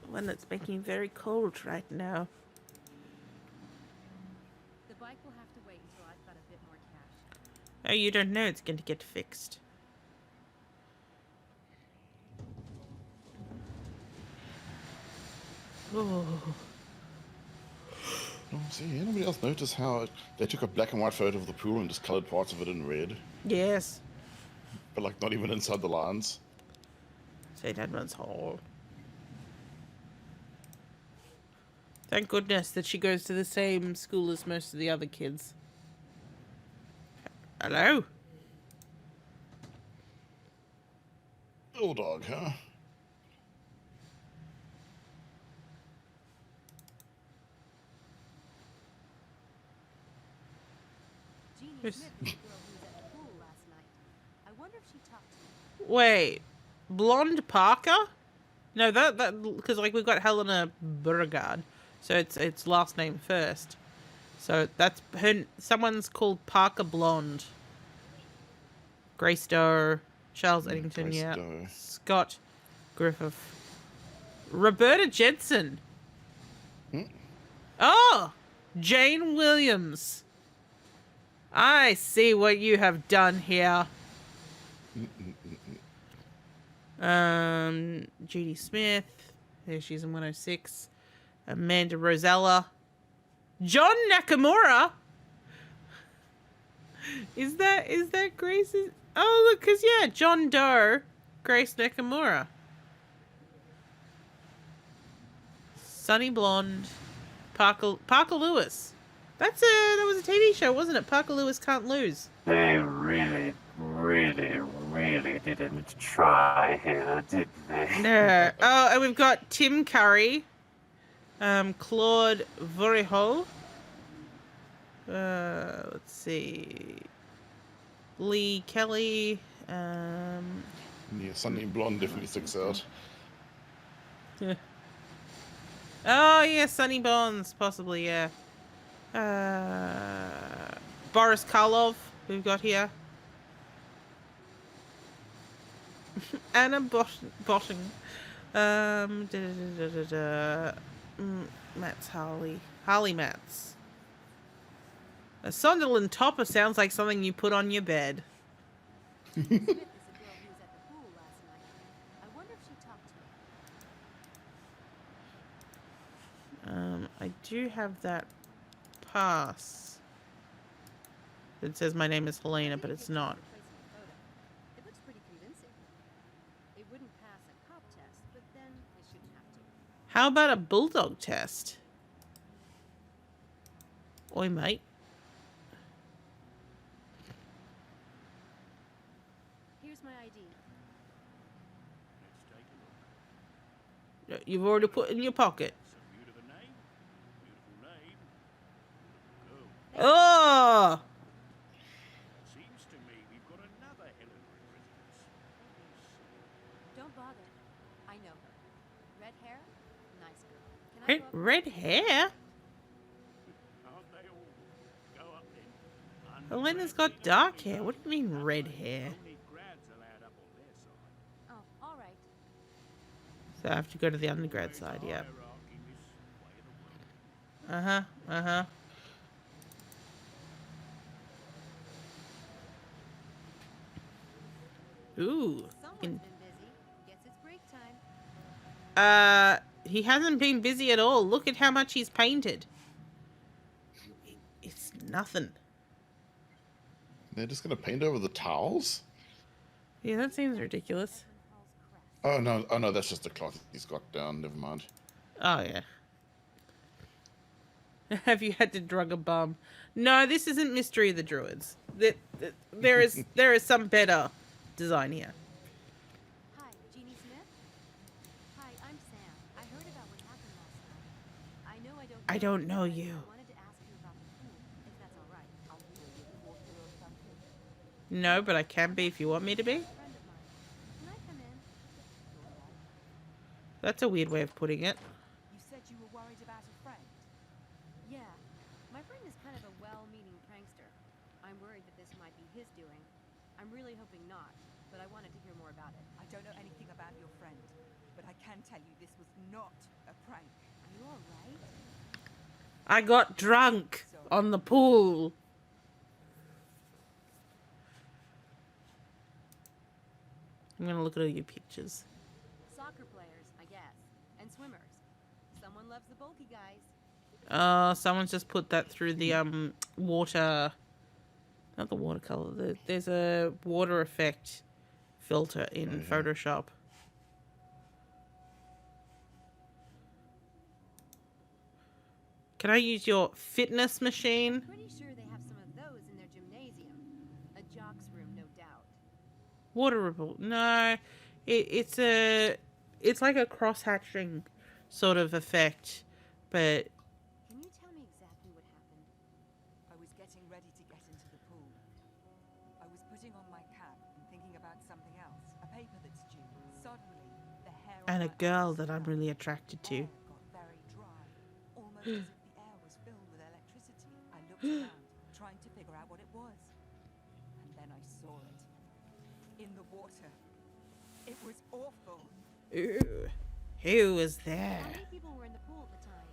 One that's making very cold right now. The bike will have to wait until I've got a bit more cash. Oh, you don't know it's going to get fixed. Oh. Oh, see, anybody else notice how they took a black and white photo of the pool and just colored parts of it in red? Yes. But like not even inside the lines. St. Edmund's Hall. Thank goodness that she goes to the same school as most of the other kids. Hello? Bulldog, huh? Jeannie Smith was the girl who was at the pool last night. I wonder if she talked to me. Wait, Blonde Parker? No, that because like we've got Helena Beauregard, so it's last name first. So that's her. Someone's called Parker Blonde. Grace Doe, Charles Eddington, Grace yeah. Doe. Scott Griffith. Roberta Jensen. Oh! Jane Williams. I see what you have done here. Judy Smith. There she's in 106. Amanda Rosella. John Nakamura. Is that Grace's? Oh, look, cause yeah, John Doe, Grace Nakamura. Sunny Blonde. Parker Lewis. That was a TV show, wasn't it? Parker Lewis Can't Lose. They really, really, really didn't try here, did they? No. Oh, and we've got Tim Curry, Claude Voriho. Let's see. Lee Kelly. Yeah, Sunny Blonde definitely sticks out. Oh yeah, Sonny Bonds, possibly, yeah. Boris Karloff, we've got here. Anna Botting. Matt's Harley Matts. A Sunderland topper sounds like something you put on your bed. Smith is a girl who was at the pool last night. I wonder if she talked to me. I do have that pass. It says my name is Helena, but it's not. It looks pretty convincing. It wouldn't pass a cop test, but then it shouldn't have to. How about a bulldog test? Oi, mate. Here's my ID. You've already put it in your pocket. Oh! Seems to me we've got another Hillary Christmas. Don't bother. I know her. Red hair, nice girl. Can I go up? Red hair? Aren't they all? Go up then. Helena's got dark hair. What do you mean red hair? Only grads allowed up on their side. Oh, all right. So I have to go to the undergrad side, yeah. Hierarchy, miss. Way of the world. Uh-huh. Ooh. Someone's been busy. Guess it's break time. He hasn't been busy at all. Look at how much he's painted. It's nothing. They're just gonna paint over the towels? Yeah, that seems ridiculous. Oh no, that's just the cloth he's got down. Never mind. Oh, yeah. Have you had to drug a bum? No, this isn't Mystery of the Druids. There is some better design here. Hi, Jeannie Smith? Hi, I'm Sam. I heard about what happened last night. I know I don't know you. I wanted to ask you about the pool, if that's all right. I'll be a reporter or something. No, but I can be if you want me to be. Friend of mine. Can I come in? That's a weird way of putting it. You said you were worried about a friend. Yeah. My friend is kind of a well-meaning prankster. I'm worried that this might be his doing. I'm really hoping not, but I wanted to hear more about it. I don't know anything about your friend, but I can tell you this was not a prank. Are you all right? I got drunk on the pool. I'm gonna look at all your pictures. Soccer players, I guess, and swimmers. Someone loves the bulky guys. Someone's just put that through the water, not the watercolor. There's a water effect filter in Photoshop. Can I use your fitness machine? Pretty sure they have some of those in their gymnasium. A jock's room, no doubt. Water ripple? No, it's like a cross hatching sort of effect, but Can you tell me exactly what happened? I was getting ready to get into the pool. I was putting on my cap and thinking about something else, a paper that's due. Suddenly, the hair on and a my girl arm that I'm stood really up. attracted The to. air got very dry, almost as if the air was filled with electricity. I looked around, trying to figure out what it was. And then I saw it. water. It was awful. Ew. Who was How there? many people were in the pool at the time?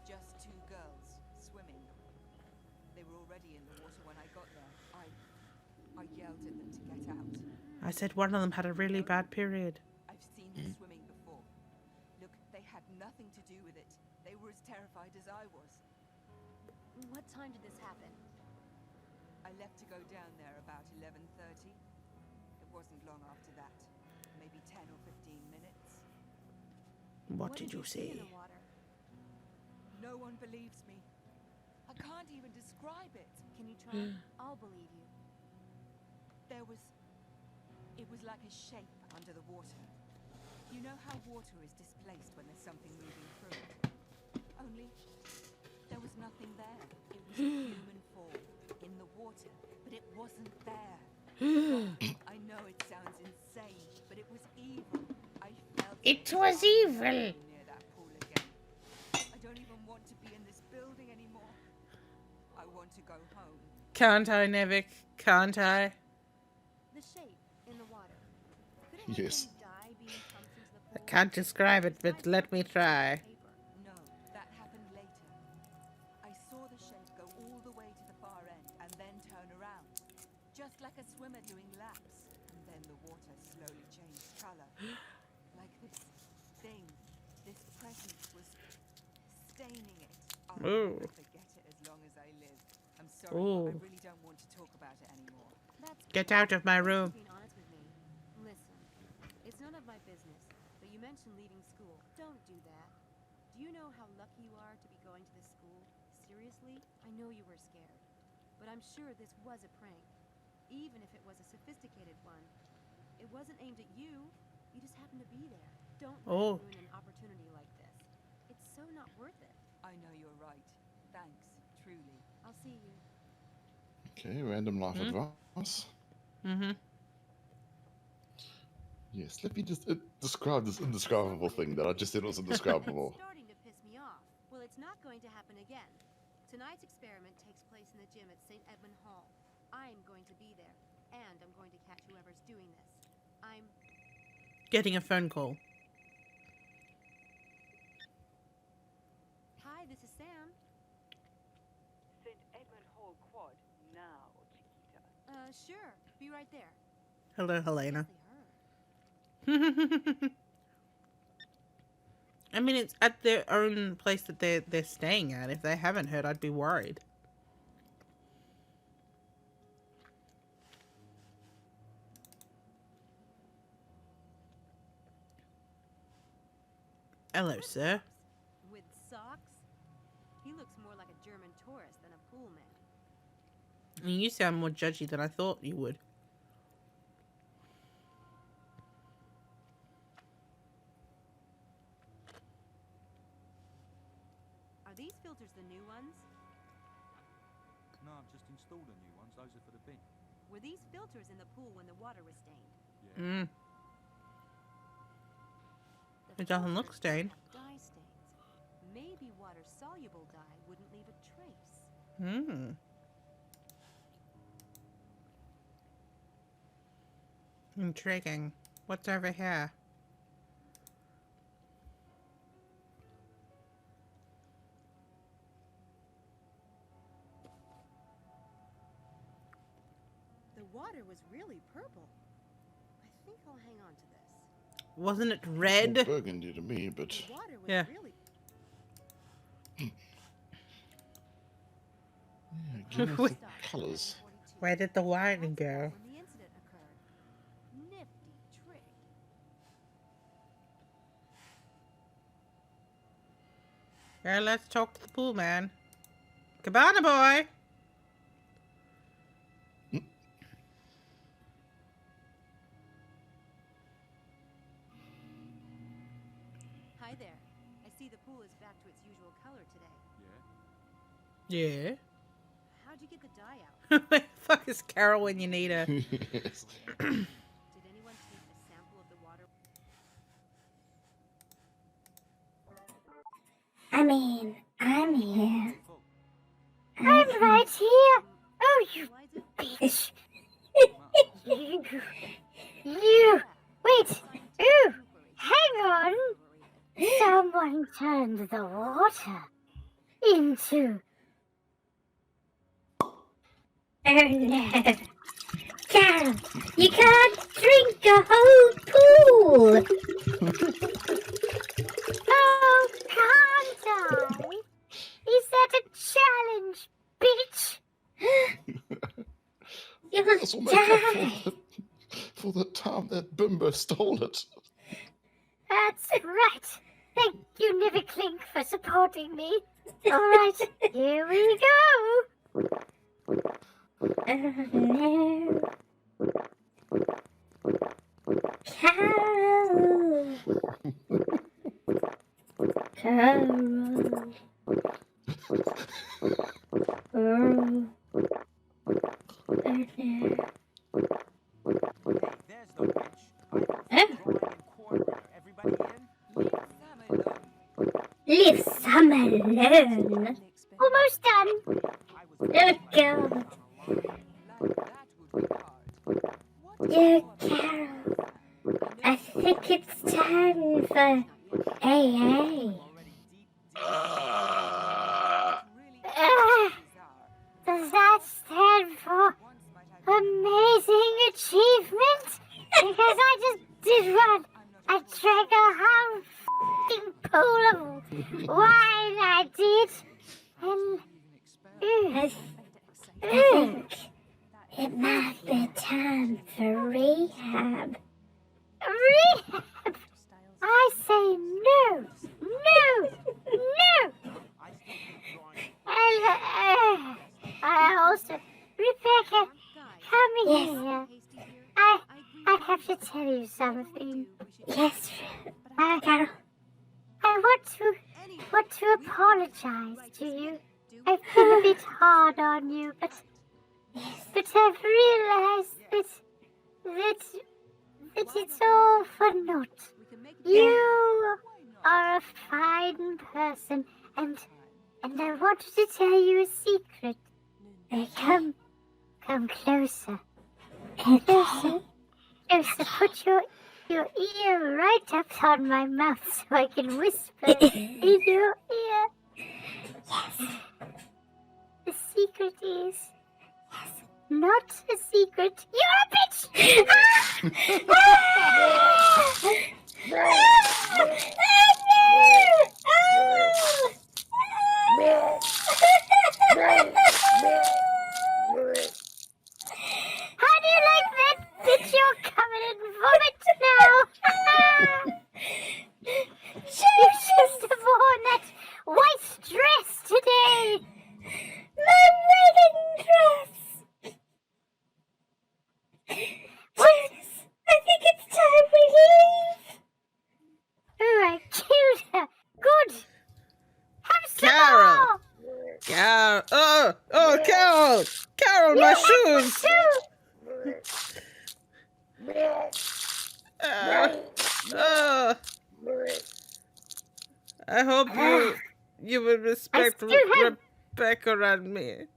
Just 2 girls swimming. They were already in the water when I got there. I yelled at them to get out. I said one of them had a really bad period. I've seen them swimming before. Look, they had nothing to do with it. They were as terrified as I was. What time did this happen? I left to go down there about 11:30. It wasn't long after that. Maybe 10 or 15 minutes. What did you in see? the water? No one believes me. I can't even describe it. Can you try? I'll believe you. It was like a shape under the water. You know how water is displaced when there's something moving through it? Only, there was nothing there. It was a human form in the water, but it wasn't there. I know it sounds insane, but it was evil. I felt It was evil. near that pool again. I don't even want to be in this building anymore. I want to go home. Can't I, Nevik? Can't I? The shape in the water. Could it have Yes. been dye being pumped into the I pool? can't describe it, but let me try. No, that happened later. I saw the shape go all the way to the far end and then turn around. Just like a swimmer doing laps. And then the water slowly changed color. Like this thing, this presence was staining it. I'll Ooh. never forget it as long as I live. I'm sorry, Ooh. but I really don't want to talk about it anymore. That's Get cool. out of my Thanks for room. being honest with me. Listen, it's none of my business, but you mentioned leaving school. Don't do that. Do you know how lucky you are to be going to this school? Seriously? I know you were scared, but I'm sure this was a prank. Even if it was a sophisticated one. It wasn't aimed at you. You just happened to be there. Don't let Oh. it ruin an opportunity like this. It's so not worth it. I know you're right. Thanks, truly. I'll see you. Okay, random life advice. Mm-hmm. Yes, let me just describe this indescribable thing that I just said was indescribable. It's starting to piss me off. Well, it's not going to happen again. Tonight's experiment takes place in the gym at St. Edmund Hall. I'm going to be there, and I'm going to catch whoever's doing this. I'm... Getting a phone call. Hi, this is Sam. St. Edmund Hall Quad now, Chiquita. Sure. Be right there. Hello, Helena. They heard. I mean, it's at their own place that they're staying at. If they haven't heard, I'd be worried. Hello, sir. With socks? He looks more like a German tourist than a pool man. I mean, you sound more judgy than I thought you would. Are these filters the new ones? No, I've just installed the new ones. Those are for the bin. Were these filters in the pool when the water was stained? Mm. The It doesn't look filters stained. have dye stains. Maybe water-soluble dye wouldn't leave a trace. Hmm. Intriguing. What's over here? The water was really purple. I think I'll hang on to this. Wasn't it More red? burgundy to me, but The water was Yeah. really... yeah, give us the colours. Where did the wine go? When the incident occurred. Nifty trick. Yeah, let's talk to the pool man. Cabana boy! Hi there. I see the pool is back to its usual color today. Yeah. Yeah. How'd you get the dye out? Where the fuck is Carol when you need her? Yes. Did anyone take a sample of the water? I mean, I'm here. Full. I'm right here. Oh, you Analyze it? bitch. Matt, You turned the water into... Oh no. Carol, you can't drink a whole pool. Oh, can't I? Is that a challenge, bitch? You'll This will make up die. for the time that Bimbo stole it. That's right. Thank you, Niverclink, for supporting me. All right, here we go. Oh no. Carol. Carol. Oh. Oh no. There's the witch. Leave some alone. Almost done. Oh God. Dear Carol, I think it's time for AA. Does that stand for amazing achievement? Because I just did one. I drank a whole f***ing pool of wine, I did. And... I think it might be time for rehab. Rehab! I say no! No! No! And I also... Rebecca, come here. I have to tell you something. Yes, Carol. I want to apologize to you. I've been a bit hard on you, but I've realized that it's all for naught. You are a fine person, and I wanted to tell you a secret. Come closer. Closer. Closer. Put your ear right up on my mouth so I can whisper in your ear. Yes. The secret is... not a secret. You're a bitch! How do you like that, bitch? You're coming in vomit now. You should have worn that white dress today. My wedding dress. Janice, I think it's time we leave. Oh, I killed her. Good. Have some Carol. more. Carol. Oh, Carol. Carol, my shoes. I hope you will respect Rebecca and me.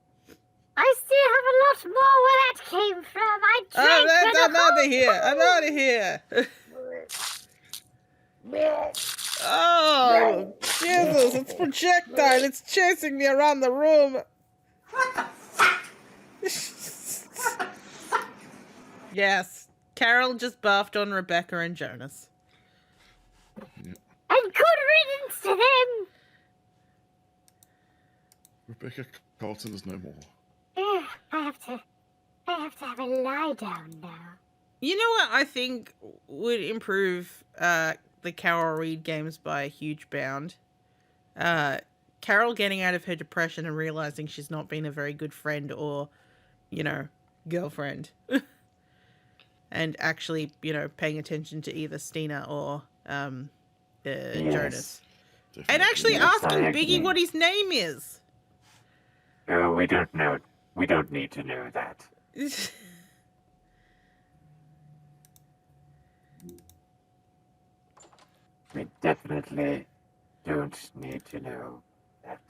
I still have a lot more where that came from. I drank I'm out of here. I'm out of here. Oh, Jesus, it's projectile. It's chasing me around the room. What the fuck? Yes, Carol just buffed on Rebecca and Jonas. And good riddance to them. Rebecca Carlton is no more. I have to have a lie down now. You know what I think would improve the Carol Reed games by a huge bound? Carol getting out of her depression and realizing she's not been a very good friend or, girlfriend. And actually, paying attention to either Stina or Jonas. And actually asking Biggie what his name is. Oh, we don't know. We don't need to know that. We definitely don't need to know that.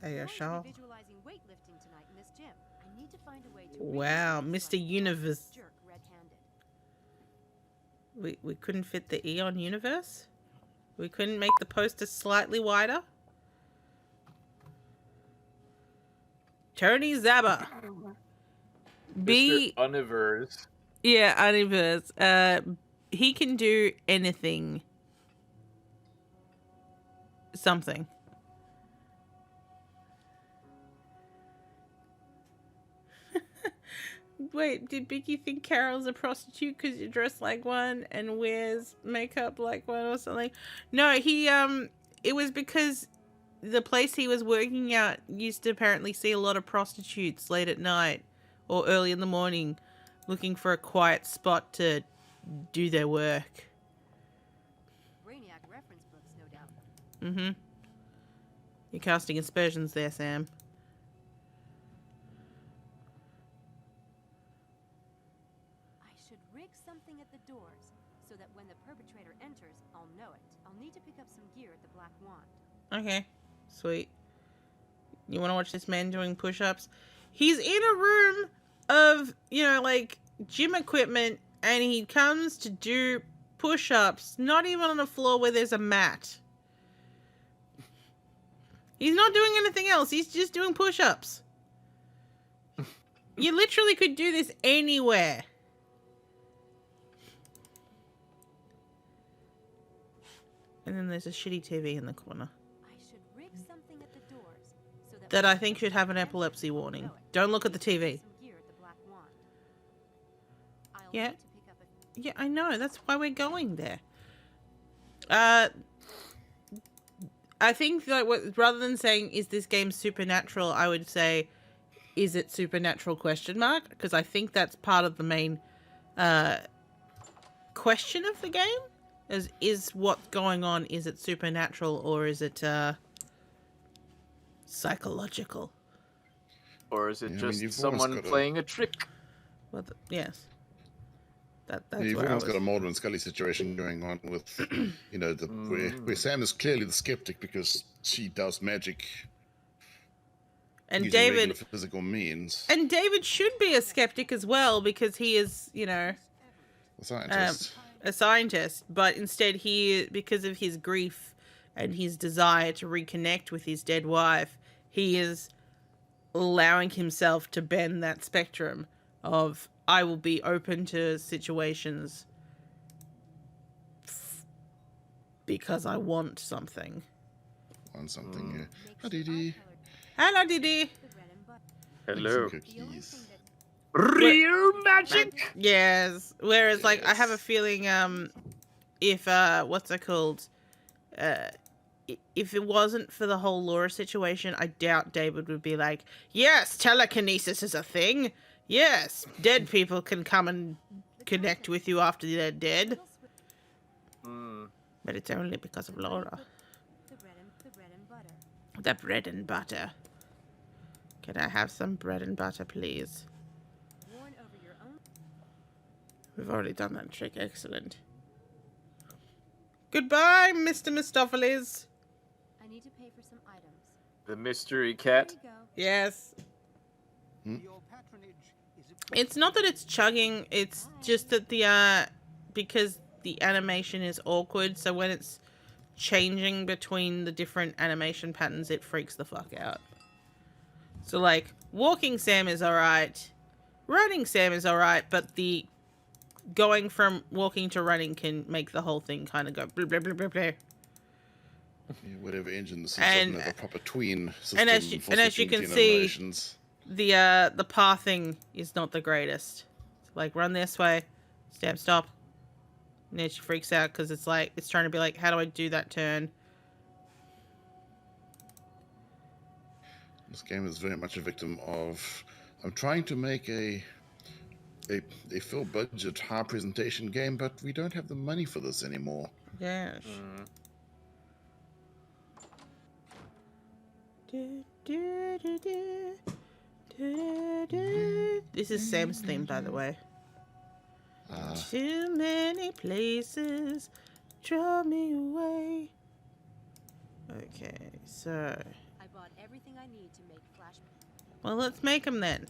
Ayasha. Visualizing weightlifting tonight in this gym. I need to find a way to Wow, Mr. Universe. We couldn't fit the E on Universe? We couldn't make the poster slightly wider? Tony Zabba. Mr. Univers. Yeah, Universe. He can do anything. Something. Wait, did Vicky think Carol's a prostitute because you dress like one and wears makeup like one or something? No, it was because the place he was working at used to apparently see a lot of prostitutes late at night or early in the morning looking for a quiet spot to do their work. Brainiac reference books, no doubt. Mm-hmm. You're casting aspersions there, Sam. I should rig something at the doors so that when the perpetrator enters, I'll know it. I'll need to pick up some gear at the Black Wand. Okay, sweet. You want to watch this man doing push-ups? He's in a room of, like, gym equipment, and he comes to do push-ups, not even on a floor where there's a mat. He's not doing anything else. He's just doing push-ups. You literally could do this anywhere. And then there's a shitty TV in the corner. I should rig something at the doors so That I think should have an epilepsy warning. Don't look at the TV. Yeah. Yeah, I know. That's why we're going there. I think that rather than saying, is this game supernatural, I would say, is it supernatural ? Because I think that's part of the main question of the game. Is what's going on, is it supernatural or is it psychological? Or is it Yeah, just you've someone almost got playing a trick? Well, yes. That's You've where I almost was. got a Mulder and Scully situation going on with, where Sam is clearly the skeptic because she does magic And using David regular physical means. And David should be a skeptic as well because he is, A scientist. a scientist. But instead, because of his grief and his desire to reconnect with his dead wife, he is allowing himself to bend that spectrum of, I will be open to situations because I want something. Want something, yeah. Hi, Didi. Hello, Didi. Hello. Cookies. Real magic? Yes. Whereas, like, I have a feeling, if, what's it called? If it wasn't for the whole Laura situation, I doubt David would be like, yes, telekinesis is a thing. Yes, dead people can come and connect with you after they're dead. But it's only because of Laura. The bread and butter. The bread and butter. Can I have some bread and butter, please? Worn over your own. We've already done that trick. Excellent. Goodbye, Mr. Mistopheles. I need to pay for some items. The mystery cat? Here you go. Yes. It's not that it's chugging, it's just that because the animation is awkward, so when it's changing between the different animation patterns, it freaks the fuck out. So, like, walking Sam is alright, running Sam is alright, but the going from walking to running can make the whole thing kind of go blah, blah, blah, blah, blah. Yeah, whatever engine the system doesn't have a proper tween system. And as you can see, the pathing is not the greatest. Like, run this way, stamp stop. And then she freaks out because it's like, it's trying to be like, how do I do that turn? This game is very much a victim of, I'm trying to make a full budget, high presentation game, but we don't have the money for this anymore. Yes. This is Sam's theme, by the way. Too many places draw me away. Okay, so. I bought everything I need to make flash. Well, let's make them then.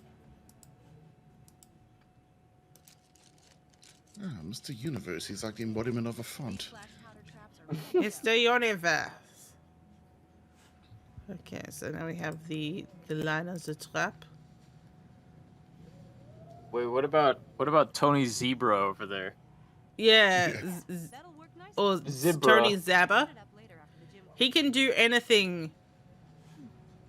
Mr. Universe, he's like the embodiment of a font. Flash powder traps It's the universe. Okay, so now we have the line as a trap. Wait, what about Tony Zebra over there? Yeah, or Zebra. Tony Zabba. He can do anything,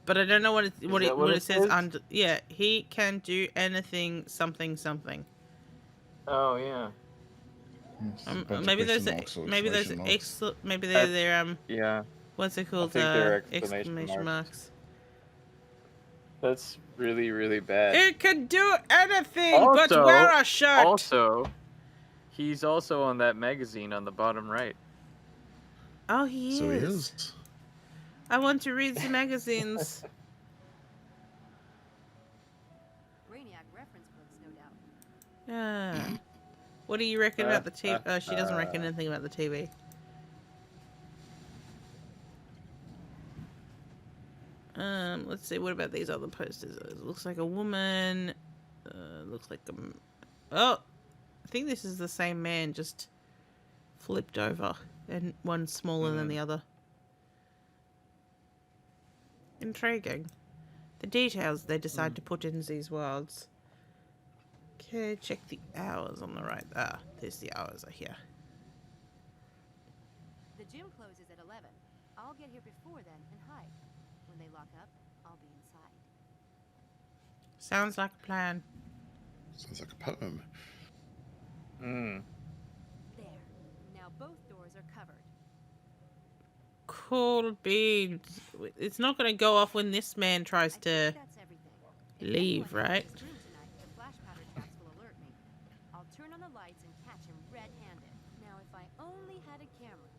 but I don't know what it says under. Yeah, he can do anything. Something. Oh yeah. Maybe those maybe they're yeah. What's it called? I think they're Exclamation marks. That's really, really bad. It can do anything but wear a shirt. Also, he's also on that magazine on the bottom right. Oh, he So he is. is. I want to read the magazines. Brainiac reference books, no doubt. Yeah. What do you reckon about the TV? Oh, she doesn't reckon anything about the TV. Let's see. What about these other posters? It looks like a woman. Looks like oh, I think this is the same man, just flipped over, and one smaller than the other. Intriguing. The details they decide to put in these worlds. Okay, check the hours on the right. Ah, there's the hours are here. The gym closes at 11. I'll get here before then and hide. When they lock up, I'll be inside. Sounds like a plan. Sounds like a poem. There. Now both doors are covered. Cool beans. It's not going to go off when this man tries to leave, right? The flash powder tracks will alert me. I'll turn on the lights and catch him red-handed. Now, if I only had a camera,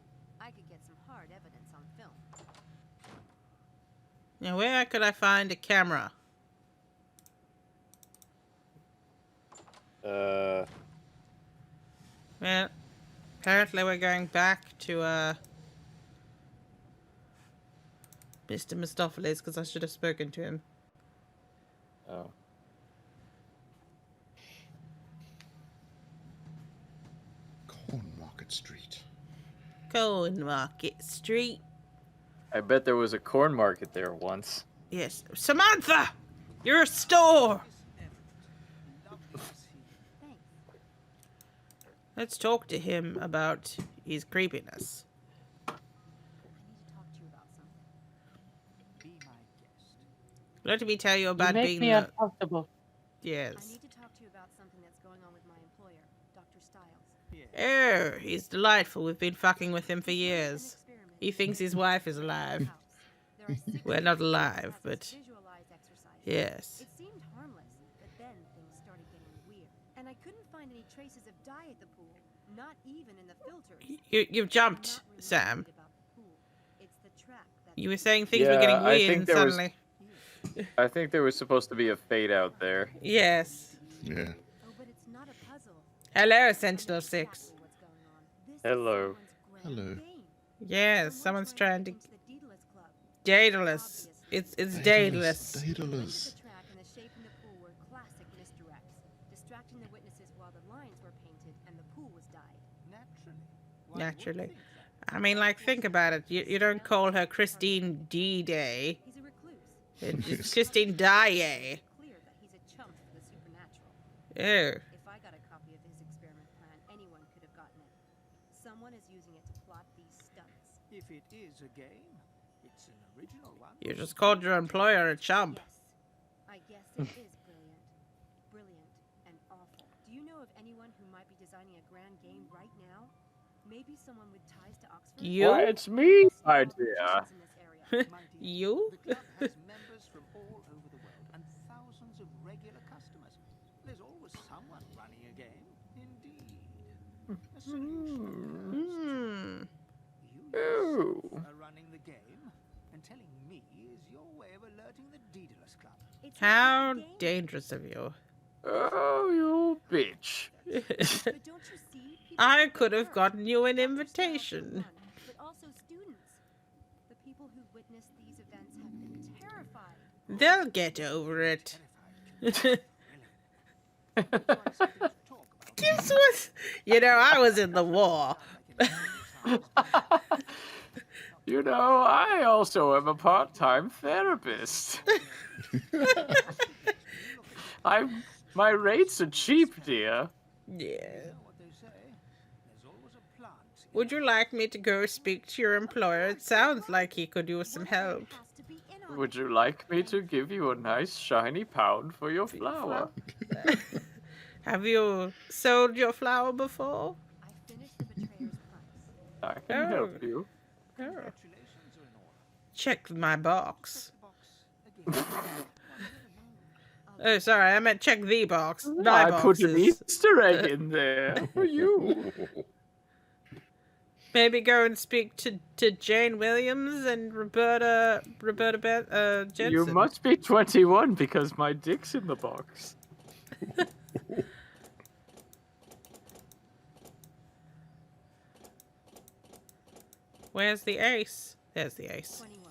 I could get some hard evidence on film. Now, where could I find a camera? Well, apparently we're going back to, Mr. Mistopheles, because I should have spoken to him. Oh. Cornmarket Street. Cornmarket Street. I bet there was a corn market there once. Yes. Samantha! You're a store! Let's talk to him about his creepiness. Let me tell you about being me uncomfortable. Yes. I need to talk to you about something that's going on with my employer, Dr. Stiles. Oh, he's delightful. We've been fucking with him for years. He thinks his wife is alive. We're not alive, but yes. It seemed harmless, but then things started getting weird. And I couldn't find any traces of dye at the pool, not even in the filters. You've jumped, Sam. It's the track that You were saying things were getting weird and suddenly... I think there was supposed to be a fade out there. Yes. Yeah. Oh, but it's not a puzzle. Hello, Sentinel-6. Hello. Hello. Yes, someone's trying to... Daedalus. It's Daedalus. Daedalus. The track and the shape in the pool were classic misdirects, distracting the witnesses while the lines were painted and the pool was dyed. Naturally. I mean, like, think about it. You don't call her Christine D-Day. He's a recluse. It's Christine Dye. Clear that he's a chump for the supernatural. Oh. If I got a copy of his experiment plan, anyone could have gotten it. Someone is using it to plot these stunts. If it is a game, it's an original one. You just called your employer a chump. I guess it is brilliant. Brilliant and awful. Do you know of anyone who might be designing a grand game right now? Maybe someone with ties to Oxford? You? Why, it's me, idea. You? The club has members from all over the world and thousands of regular customers. There's always someone running a game. Indeed. A solution. You are running the game, and telling me is your way of alerting the Daedalus Club. How dangerous of you. Oh, you bitch. But don't you see? I could have gotten you an invitation. But also students. The people who witnessed these events have been terrified. They'll get over it. Guess what? You know, I was in the war. You know, I also am a part-time therapist. My rates are cheap, dear. Yeah. What they say, there's always a plant. Would you like me to go speak to your employer? It sounds like he could use some help. Would you like me to give you a nice shiny pound for your flower? Have you sold your flower before? I finished the betrayer's price. I can help you. Congratulations are in order. Check my box. Check the box again. Oh, sorry, I meant check the box. My I put an boxes. Easter egg in there for you. Maybe go and speak to Jane Williams and Roberta Jensen. You must be 21 because my dick's in the box. Where's the ace? There's the ace. 21.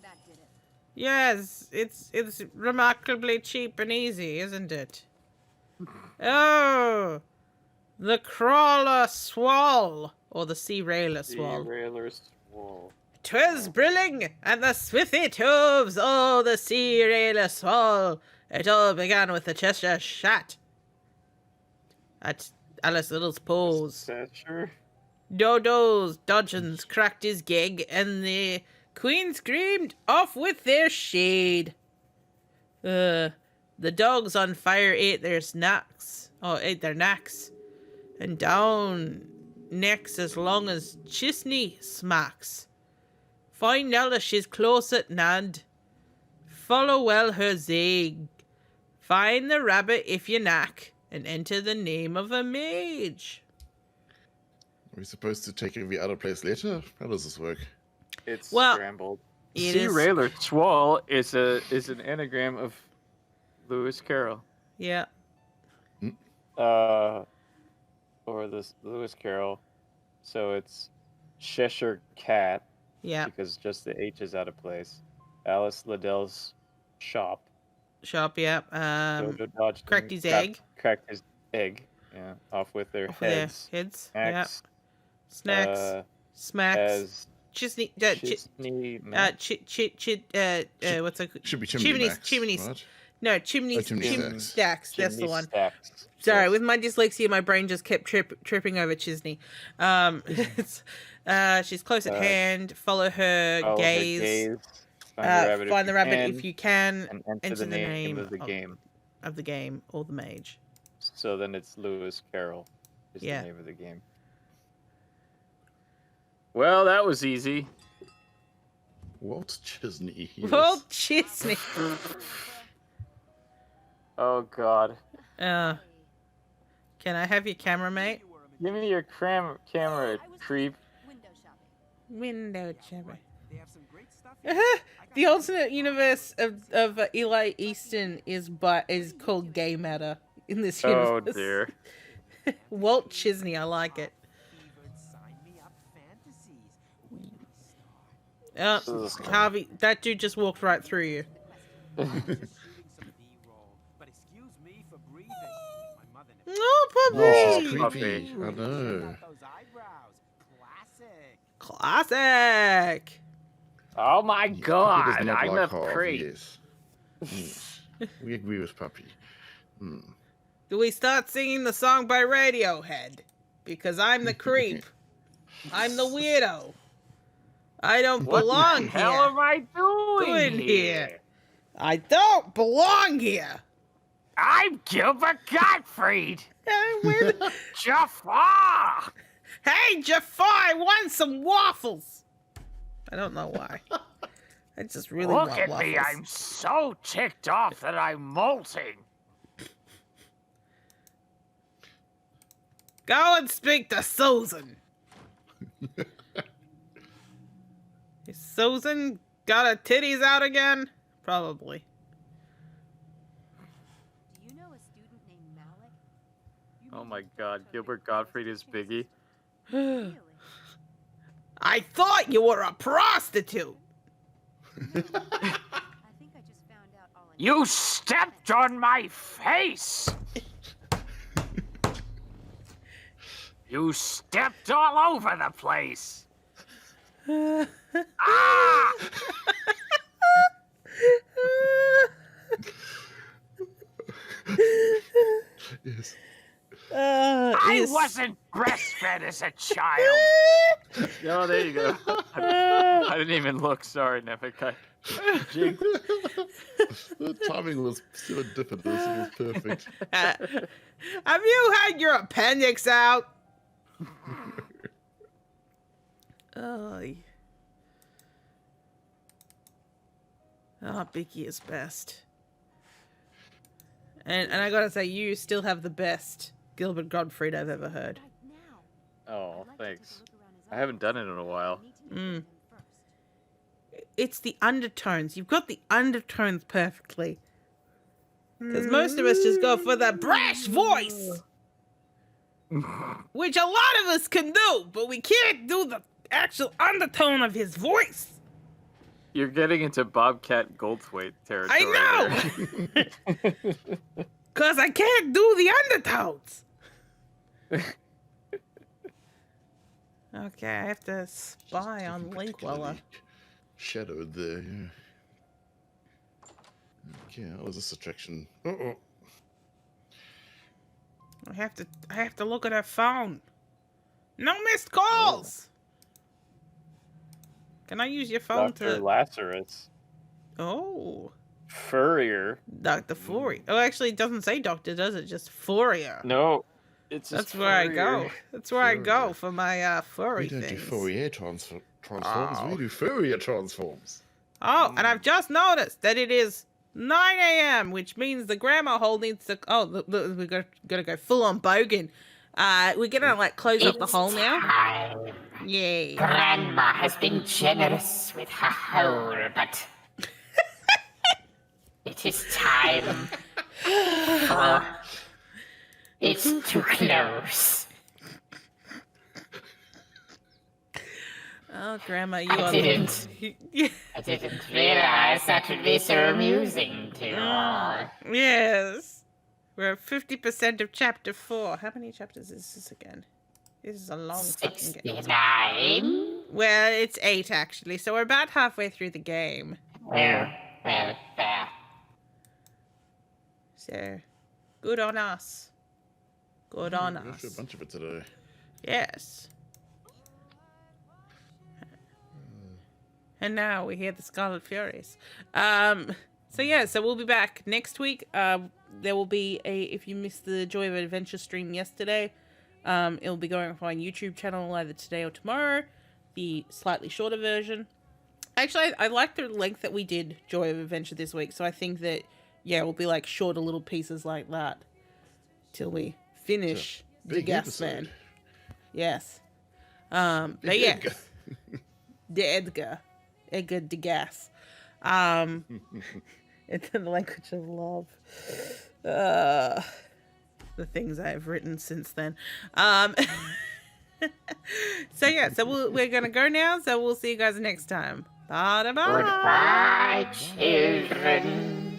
That did it. Yes, it's remarkably cheap and easy, isn't it? Oh, the crawler swall, or the sea railer swall. Sea railer swall. 'Twas brilling, and the swithy toves, oh, the sea railer swall. It all began with the Cheshire Shat. At Alice Little's pose. Thatcher. Dodo's dodgeons cracked his gig, and the queen screamed, "Off with their shade!" The dogs on fire ate their snacks. Oh, ate their knacks. And down necks as long as Chisney smacks. Find Nella, she's close at hand. Follow well her zig. Find the rabbit if you knack, and enter the name of a mage. Are we supposed to take every other place later? How does this work? It's Well, scrambled. it Sea is- railer swall is an anagram of Lewis Carroll. Yeah. Or this Lewis Carroll. So it's Cheshire Cat. Yeah. Because just the H is out of place. Alice Liddell's shop. Shop, yeah. Jojo Dodgson Cracked his egg. Cracked his egg. Yeah. Off with their Off with their heads. heads, Snacks. Snacks. Smacks. As Chisney. Chisney. What's it? Should be Chimneys. Max, Chimneys. right? No, chimneys. Chimney Chimneys. stacks. Stacks. That's the Chimney one. Stacks. Sorry, Yes. with my dyslexia, my brain just kept tripping over Chisney. It's, she's close at hand. Follow her Follow her gaze. Find the rabbit Find the rabbit if you can. And enter the name of the game. Of the game or the mage. So then it's Lewis Carroll is Yeah. the name of the game. Well, that was easy. Walt Disney. Yes. Walt Disney. Oh God. Can I have your camera, mate? Give me your camera, creep. Window shopping. They have some great stuff. The alternate universe of Eli Easton is called Gay Matter in this Oh universe. dear. Walt Disney, I like it. Harvey, that dude just walked right through you. But excuse me for breathing. My mother never Oh, This is puppy! creepy. I know. those eyebrows. Classic. Classic. Oh my Puppy does God! not I'm like a Harvey, creep. Yes. Yes. We agree with Puppy. Hmm. Do we start singing the song by Radiohead? Because I'm the creep. I'm the weirdo. I don't What belong the hell here. am I doing here? I don't belong here. I'm Gilbert Gottfried. Hey, where the- Jafar. Hey, Jafar, I want some waffles. I don't know why. I just really Look want at waffles. me! I'm so ticked off that I'm molting. Go and speak to Susan. Is Susan got her titties out again? Probably. Do you know a student named Malik? Oh my God! Gilbert Gottfried is Biggie. Really? I thought you were a prostitute. I think I just found out all I You stepped on my face. You stepped all over the place. Ah! Yes. I wasn't breastfed as a child. No, there you go. I didn't even look. Sorry, Nevikai. Jig. The timing was serendipitous. It was perfect. Have you had your appendix out? Oh, Bicky is best. And I gotta say, you still have the best Gilbert Gottfried I've ever heard. Oh, thanks. I haven't done it in a while. It's the undertones. You've got the undertones perfectly. Because most of us just go for the brash voice. Which a lot of us can do, but we can't do the actual undertone of his voice. You're getting into Bobcat Goldthwait territory. I know! Because I can't do the undertones. Okay, I have to spy on Linkweller. Shadowed there, yeah. Okay, that was a subtraction. Uh-oh. I have to look at her phone. No missed calls! Can I use your phone Dr. to... Lazarus. Oh. Furrier. Dr. Fourier. Oh, actually, it doesn't say doctor, does it? Just Fourier. No. It's just That's where I go. That's where I go for my furry We don't do things. Fourier transforms, we do Fourier transforms. Oh, and I've just noticed that it is 9 a.m., which means the grammar hole needs to... Oh, look, we're gonna go full on bogan. We're gonna, like, close up the hole now. Time. Yay. Grandma has been generous with her hole, but... it is time for... It's too close. Oh, Grandma, you I are... didn't realize that would be so amusing to you all. Yes. We're at 50% of chapter 4. How many chapters is this again? This is a long fucking game. 69? Well, it's 8, actually, so we're about halfway through the game. Well, fair. So, good on us. Good on We've got through us. a bunch of it today. Yes. And now we hear the Scarlet Furies. So we'll be back next week. There will be if you missed the Joy of Adventure stream yesterday, it'll be going up on my YouTube channel either today or tomorrow. The slightly shorter version. Actually, I like the length that we did Joy of Adventure this week, so I think that, yeah, it will be like shorter little pieces like that till we finish the Gas Man. Yes. But yes. The Edgar Degas. It's in the language of love. The things I have written since then. So we're gonna go now. So we'll see you guys next time. Bye bye. Goodbye, children.